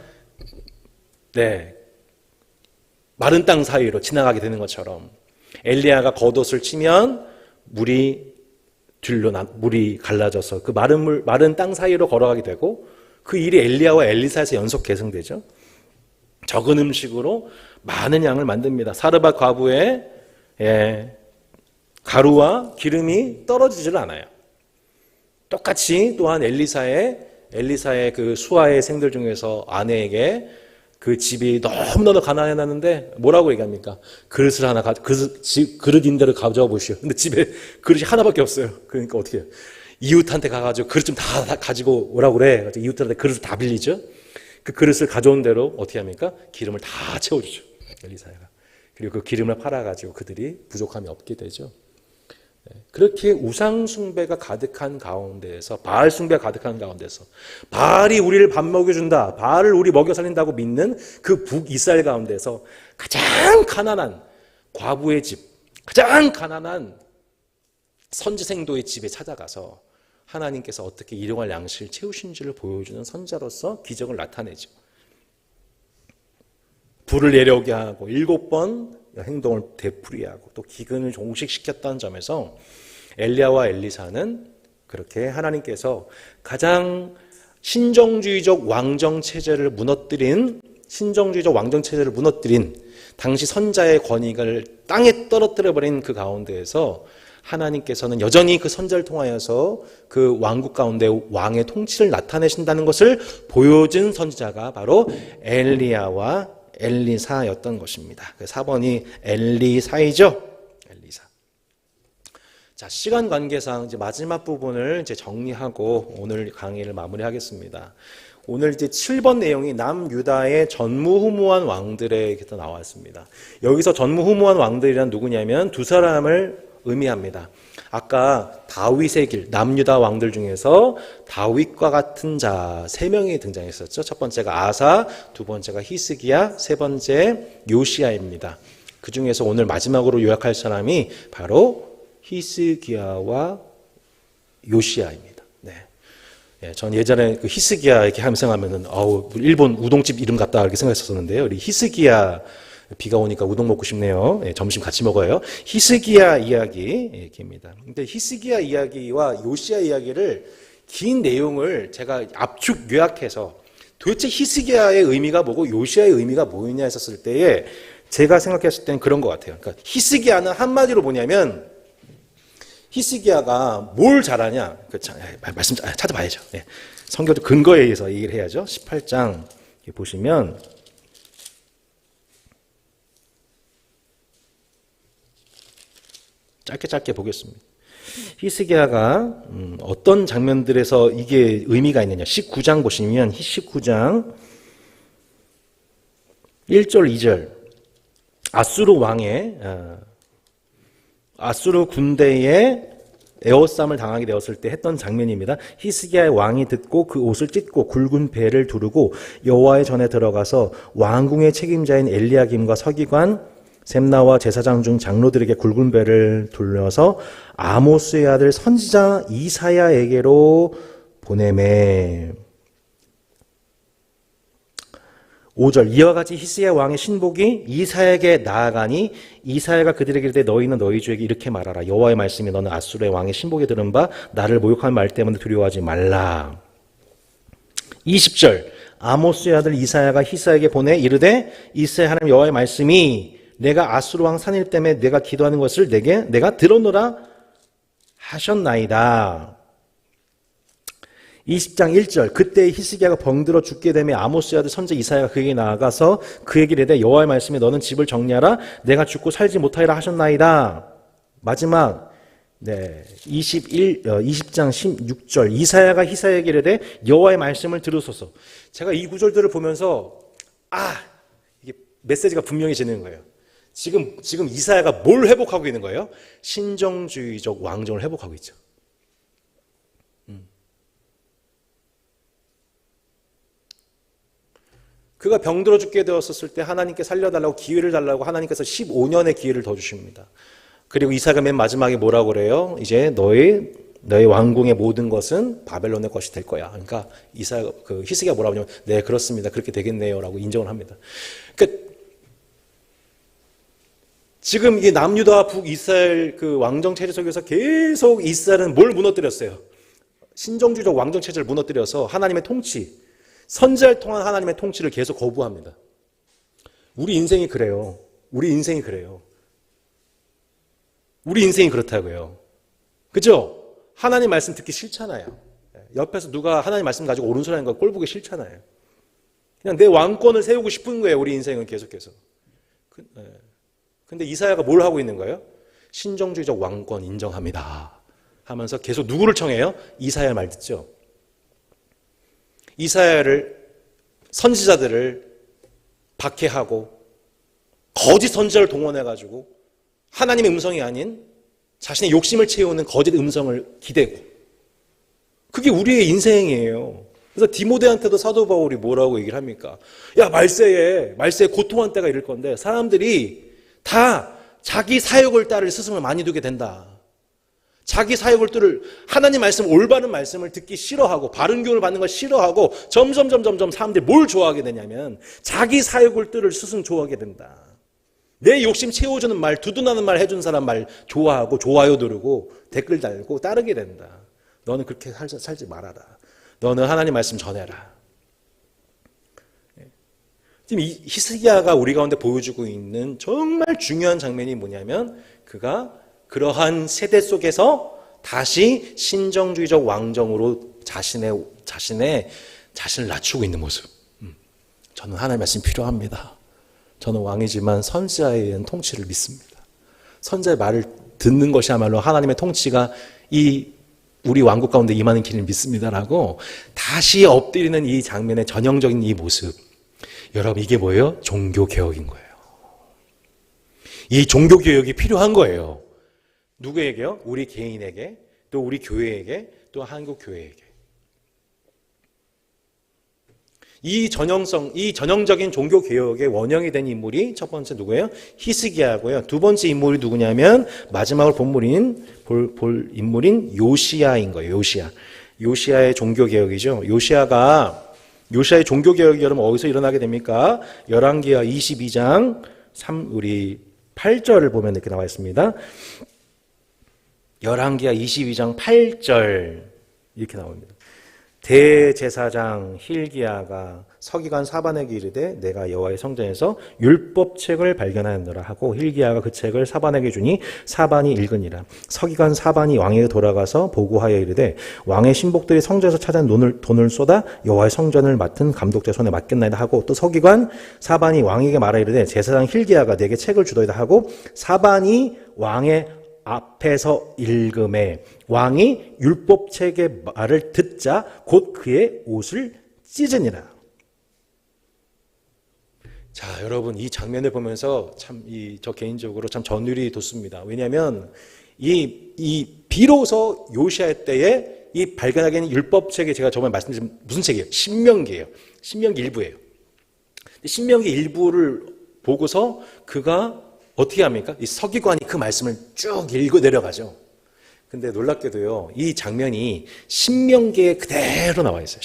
마른 땅 사이로 지나가게 되는 것처럼 엘리야가 겉옷을 치면 물이 갈라져서 그 마른 땅 사이로 걸어가게 되고, 그 일이 엘리야와 엘리사에서 연속 계승되죠. 적은 음식으로 많은 양을 만듭니다. 사르밧 과부의 가루와 기름이 떨어지질 않아요. 똑같이 또한 엘리사의 그 수하의 생들 중에서 아내에게 그 집이 너무나도 가난해놨는데 뭐라고 얘기합니까? 그릇인대로 가져와 보시오. 근데 집에 그릇이 하나밖에 없어요. 그러니까 어떻게 해요? 이웃한테 가가지고 그릇 좀 다 가지고 오라고 그래. 이웃들한테 그릇을 다 빌리죠. 그 그릇을 가져온 대로 어떻게 합니까? 기름을 다 채워주죠. 엘리사가. 그리고 그 기름을 팔아가지고 그들이 부족함이 없게 되죠. 그렇게 우상 숭배가 가득한 가운데에서, 바알 숭배가 가득한 가운데서, 바알이 우리를 밥 먹여준다, 바알을 우리 먹여 살린다고 믿는 그 북이스라엘 가운데서 가장 가난한 과부의 집, 가장 가난한 선지생도의 집에 찾아가서 하나님께서 어떻게 일용할 양식을 채우신지를 보여주는 선자로서 기적을 나타내죠. 불을 내려오게 하고 7번 행동을 되풀이하게 하고 또 기근을 종식시켰다는 점에서 엘리야와 엘리사는 그렇게 하나님께서 가장 신정주의적 왕정 체제를 무너뜨린 당시 선자의 권위를 땅에 떨어뜨려버린 그 가운데에서 하나님께서는 여전히 그 선자를 통하여서 그 왕국 가운데 왕의 통치를 나타내신다는 것을 보여준 선지자가 바로 엘리야와 엘리사였던 것입니다. 4번이 엘리사이죠. 엘리사. 자, 시간 관계상 이제 마지막 부분을 이제 정리하고 오늘 강의를 마무리하겠습니다. 오늘 이제 7번 내용이 남유다의 전무후무한 왕들에게서 나왔습니다. 여기서 전무후무한 왕들이란 누구냐면 두 사람을 의미합니다. 아까 다윗의 길, 남유다 왕들 중에서 다윗과 같은 자 3명이 등장했었죠. 첫 번째가 아사, 두 번째가 히스기야, 세 번째 요시야입니다. 그 중에서 오늘 마지막으로 요약할 사람이 바로 히스기야와 요시야입니다. 전 예전에 그 히스기야 이렇게 함성하면은 일본 우동집 이름 같다 이렇게 생각했었는데요. 우리 히스기야, 비가 오니까 우동 먹고 싶네요. 점심 같이 먹어요. 히스기야 이야기입니다. 근데 히스기야 이야기와 요시야 이야기를 긴 내용을 제가 압축 요약해서 도대체 히스기야의 의미가 뭐고 요시야의 의미가 뭐였냐 했었을 때에 제가 생각했을 때는 그런 것 같아요. 그러니까 히스기야는 한마디로 뭐냐면 히스기야가 뭘 잘하냐? 말씀 찾아봐야죠. 성경도 근거에 의해서 얘기를 해야죠. 18장 보시면 짧게 보겠습니다. 히스기야가 어떤 장면들에서 이게 의미가 있느냐. 19장 보시면 19장 1절 2절 아수르 군대에 에워싸움을 당하게 되었을 때 했던 장면입니다. 히스기야의 왕이 듣고 그 옷을 찢고 굵은 배를 두르고 여호와의 전에 들어가서 왕궁의 책임자인 엘리야김과 서기관 셈나와 제사장 중 장로들에게 굵은 배를 돌려서 아모스의 아들 선지자 이사야에게로 보내매. 5절 이와 같이 히스기야 왕의 신복이 이사야에게 나아가니 이사야가 그들에게 이르되 너희는 너희 주에게 이렇게 말하라. 여호와의 말씀이 너는 아수르의 왕의 신복이 들은 바 나를 모욕한 말 때문에 두려워하지 말라. 20절 아모스의 아들 이사야가 히스기야에게 보내 이르되 이스라엘 하나님 여호와의 말씀이 내가 아수르 왕 산일 때문에 내가 기도하는 것을 내가 들었노라 하셨나이다. 20장 1절 그때 히스기야가 병들어 죽게 되며 아모스의 아들 선지자 이사야가 그에게 나아가서 그에게 이르되 여호와의 말씀에 너는 집을 정리하라 내가 죽고 살지 못하리라 하셨나이다. 마지막 20장 16절 이사야가 히스기야에게 이르되 여호와의 말씀을 들으소서. 제가 이 구절들을 보면서 이게 메시지가 분명해지는 거예요. 지금 이사야가 뭘 회복하고 있는 거예요? 신정주의적 왕정을 회복하고 있죠. 그가 병들어 죽게 되었을 때 하나님께 살려달라고 기회를 달라고 하나님께서 15년의 기회를 더 주십니다. 그리고 이사야가 맨 마지막에 뭐라고 그래요? 이제 너의 왕궁의 모든 것은 바벨론의 것이 될 거야. 그러니까 히스기야가 뭐라고 하냐면 네 그렇습니다. 그렇게 되겠네요라고 인정을 합니다. 그러니까 지금 이 남유다와 북이스라엘 그 왕정 체제 속에서 계속 이스라엘은 뭘 무너뜨렸어요? 신정주의적 왕정 체제를 무너뜨려서 하나님의 통치, 선지자를 통한 하나님의 통치를 계속 거부합니다. 우리 인생이 그래요. 우리 인생이 그렇다고요. 그죠? 하나님 말씀 듣기 싫잖아요. 옆에서 누가 하나님 말씀 가지고 옳은 소리 하는 거 꼴 보기 싫잖아요. 그냥 내 왕권을 세우고 싶은 거예요. 우리 인생은 계속해서. 근데 이사야가 뭘 하고 있는 거예요? 신정주의적 왕권 인정합니다 하면서 계속 누구를 청해요? 이사야 말 듣죠. 이사야를 선지자들을 박해하고 거짓 선지자를 동원해가지고 하나님의 음성이 아닌 자신의 욕심을 채우는 거짓 음성을 기대고 그게 우리의 인생이에요. 그래서 디모데한테도 사도 바울이 뭐라고 얘기를 합니까? 야 말세에 고통한 때가 이를 건데 사람들이 다 자기 사욕을 따를 스승을 많이 두게 된다. 자기 사욕을 따를 하나님 말씀 올바른 말씀을 듣기 싫어하고 바른 교훈을 받는 걸 싫어하고 점점 사람들이 뭘 좋아하게 되냐면 자기 사욕을 따를 스승 좋아하게 된다. 내 욕심 채워주는 말, 두둔하는 말 해준 사람 말 좋아하고 좋아요 누르고 댓글 달고 따르게 된다. 너는 그렇게 살지 말아라. 너는 하나님 말씀 전해라. 지금 이 히스기야가 우리 가운데 보여주고 있는 정말 중요한 장면이 뭐냐면 그가 그러한 세대 속에서 다시 신정주의적 왕정으로 자신을 낮추고 있는 모습. 저는 하나님 말씀 필요합니다. 저는 왕이지만 선지자에 의한 통치를 믿습니다. 선지자의 말을 듣는 것이야말로 하나님의 통치가 우리 왕국 가운데 임하는 길을 믿습니다라고 다시 엎드리는 이 장면의 전형적인 이 모습. 여러분 이게 뭐예요? 종교개혁인 거예요. 이 종교개혁이 필요한 거예요. 누구에게요? 우리 개인에게, 또 우리 교회에게, 또 한국교회에게. 이 전형적인 종교개혁의 원형이 된 인물이 첫 번째 누구예요? 히스기야고요. 두 번째 인물이 누구냐면 마지막으로 볼 인물인 요시야인 거예요. 요시야의 종교개혁이죠. 요시야의 종교개혁이 여러분 어디서 일어나게 됩니까? 열왕기하 22장 8절을 보면 이렇게 나와 있습니다. 열왕기하 22장 8절 이렇게 나옵니다. 대제사장 힐기야가 서기관 사반에게 이르되 내가 여호와의 성전에서 율법책을 발견하였노라 하고 힐기야가 그 책을 사반에게 주니 사반이 읽으니라. 서기관 사반이 왕에게 돌아가서 보고하여 이르되 왕의 신복들이 성전에서 찾은 돈을 쏟아 여호와의 성전을 맡은 감독자 손에 맡겼나이다 하고 또 서기관 사반이 왕에게 말하 이르되 제사장 힐기야가 내게 책을 주더이다 하고 사반이 왕의 앞에서 읽음에 왕이 율법책의 말을 듣자 곧 그의 옷을 찢으니라. 자, 여러분 이 장면을 보면서 참 저 개인적으로 참 전율이 돋습니다. 왜냐하면 이 비로소 요시야 때에 이 발견하게 된 율법책이 제가 저번에 말씀드린 무슨 책이에요? 신명기예요. 신명기 일부예요. 신명기 일부를 보고서 그가 어떻게 합니까? 이 서기관이 그 말씀을 쭉 읽어 내려가죠. 근데 놀랍게도요, 이 장면이 신명기에 그대로 나와 있어요.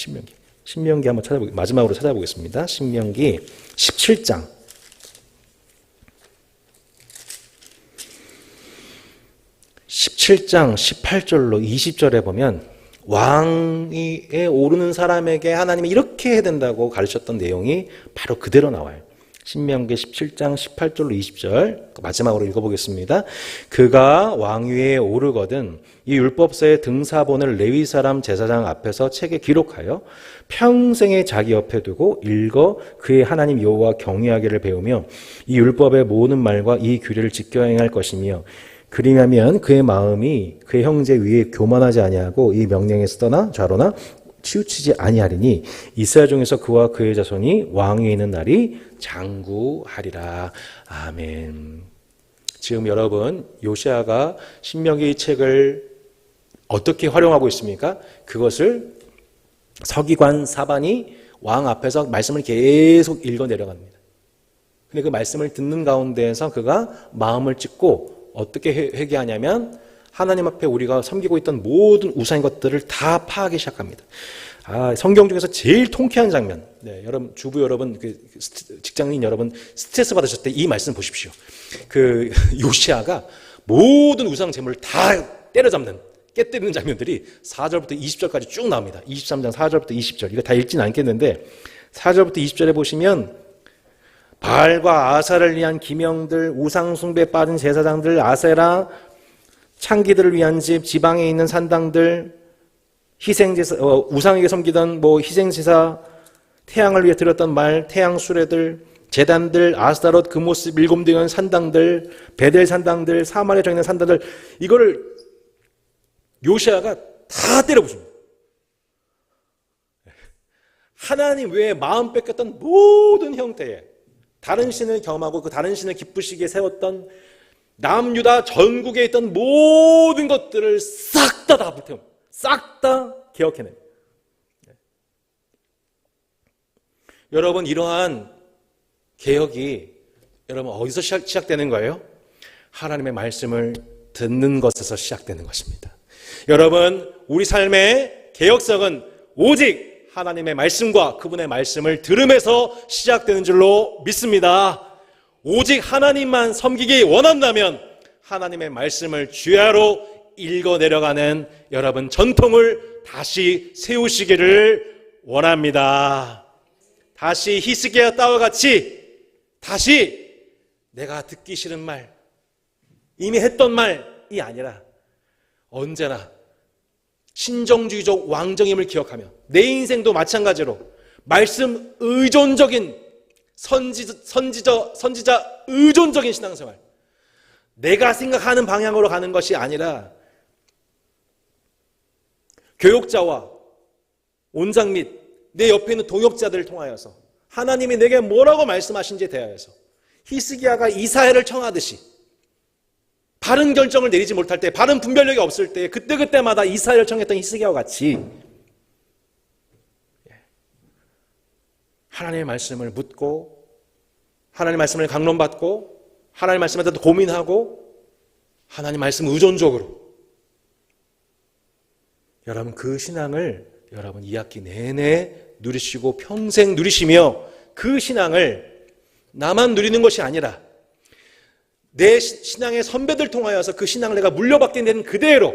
신명기 한번 마지막으로 찾아보겠습니다. 신명기 17장. 17장 18절로 20절에 보면 왕위에 오르는 사람에게 하나님이 이렇게 해야 된다고 가르쳤던 내용이 바로 그대로 나와요. 신명기 17장 18절로 20절 마지막으로 읽어보겠습니다. 그가 왕위에 오르거든 이 율법서의 등사본을 레위 사람 제사장 앞에서 책에 기록하여 평생에 자기 옆에 두고 읽어 그의 하나님 여호와 경외하기를 배우며 이 율법의 모든 말과 이 규례를 지켜 행할 것이며 그리하면 그의 마음이 그의 형제 위에 교만하지 아니하고 이 명령에서 떠나 좌로나 치우치지 아니하리니 이스라엘 중에서 그와 그의 자손이 왕위에 있는 날이 장구하리라. 아멘. 지금 여러분 요시야가 신명기 책을 어떻게 활용하고 있습니까? 그것을 서기관 사반이 왕 앞에서 말씀을 계속 읽어 내려갑니다. 근데 그 말씀을 듣는 가운데에서 그가 마음을 찢고 어떻게 회개하냐면 하나님 앞에 우리가 섬기고 있던 모든 우상인 것들을 다 파하기 시작합니다. 성경 중에서 제일 통쾌한 장면. 네, 여러분, 주부 여러분, 직장인 여러분, 스트레스 받으셨을 때 이 말씀 보십시오. 요시야가 모든 우상 제물을 다 때려잡는, 깨뜨리는 장면들이 4절부터 20절까지 쭉 나옵니다. 23장 4절부터 20절. 이거 다 읽지는 않겠는데, 4절부터 20절에 보시면, 바알과 아사를 위한 기명들, 우상숭배에 빠진 제사장들, 아세라, 창기들을 위한 집, 지방에 있는 산당들, 희생제사, 우상에게 섬기던 희생제사, 태양을 위해 드렸던 말, 태양 수레들, 제단들, 아스타롯, 그모스, 밀곰 등의 산당들, 베델 산당들, 사마리아 정 있는 산당들, 이거를 요시야가 다 때려부�줍니다. 하나님 외에 마음 뺏겼던 모든 형태의 다른 신을 겸하고 그 다른 신을 기쁘시게 세웠던 남유다 전국에 있던 모든 것들을 싹 다 불태웁니다. 싹 다 개혁해냅니다. 여러분 이러한 개혁이 여러분 어디서 시작되는 거예요? 하나님의 말씀을 듣는 것에서 시작되는 것입니다. 여러분 우리 삶의 개혁성은 오직 하나님의 말씀과 그분의 말씀을 들음에서 시작되는 줄로 믿습니다. 오직 하나님만 섬기기 원한다면 하나님의 말씀을 주야로 읽어 내려가는 여러분 전통을 다시 세우시기를 원합니다. 다시 히스기야 때와 같이 다시 내가 듣기 싫은 말, 이미 했던 말이 아니라 언제나 신정주의적 왕정임을 기억하며 내 인생도 마찬가지로 말씀 의존적인 선지자 의존적인 신앙생활, 내가 생각하는 방향으로 가는 것이 아니라 교역자와 온장 및 내 옆에 있는 동역자들을 통하여서 하나님이 내게 뭐라고 말씀하신지에 대하여서 히스기야가 이사야를 청하듯이 바른 결정을 내리지 못할 때, 바른 분별력이 없을 때 그때그때마다 이사야를 청했던 히스기야와 같이 하나님의 말씀을 묻고 하나님의 말씀을 강론받고 하나님의 말씀에 대해서 고민하고 하나님의 말씀 의존적으로 여러분 그 신앙을 여러분 2학기 내내 누리시고 평생 누리시며 그 신앙을 나만 누리는 것이 아니라 내 신앙의 선배들 통하여서 그 신앙을 내가 물려받게 된 그대로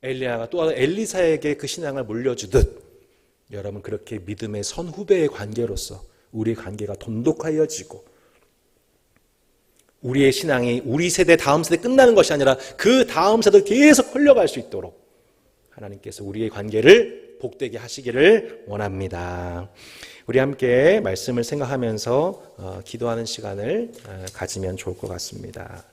엘리야가 또 엘리사에게 그 신앙을 물려주듯 여러분 그렇게 믿음의 선후배의 관계로서 우리의 관계가 돈독하여지고 우리의 신앙이 우리 세대 다음 세대 끝나는 것이 아니라 그 다음 세대도 계속 흘려갈 수 있도록 하나님께서 우리의 관계를 복되게 하시기를 원합니다. 우리 함께 말씀을 생각하면서 기도하는 시간을 가지면 좋을 것 같습니다.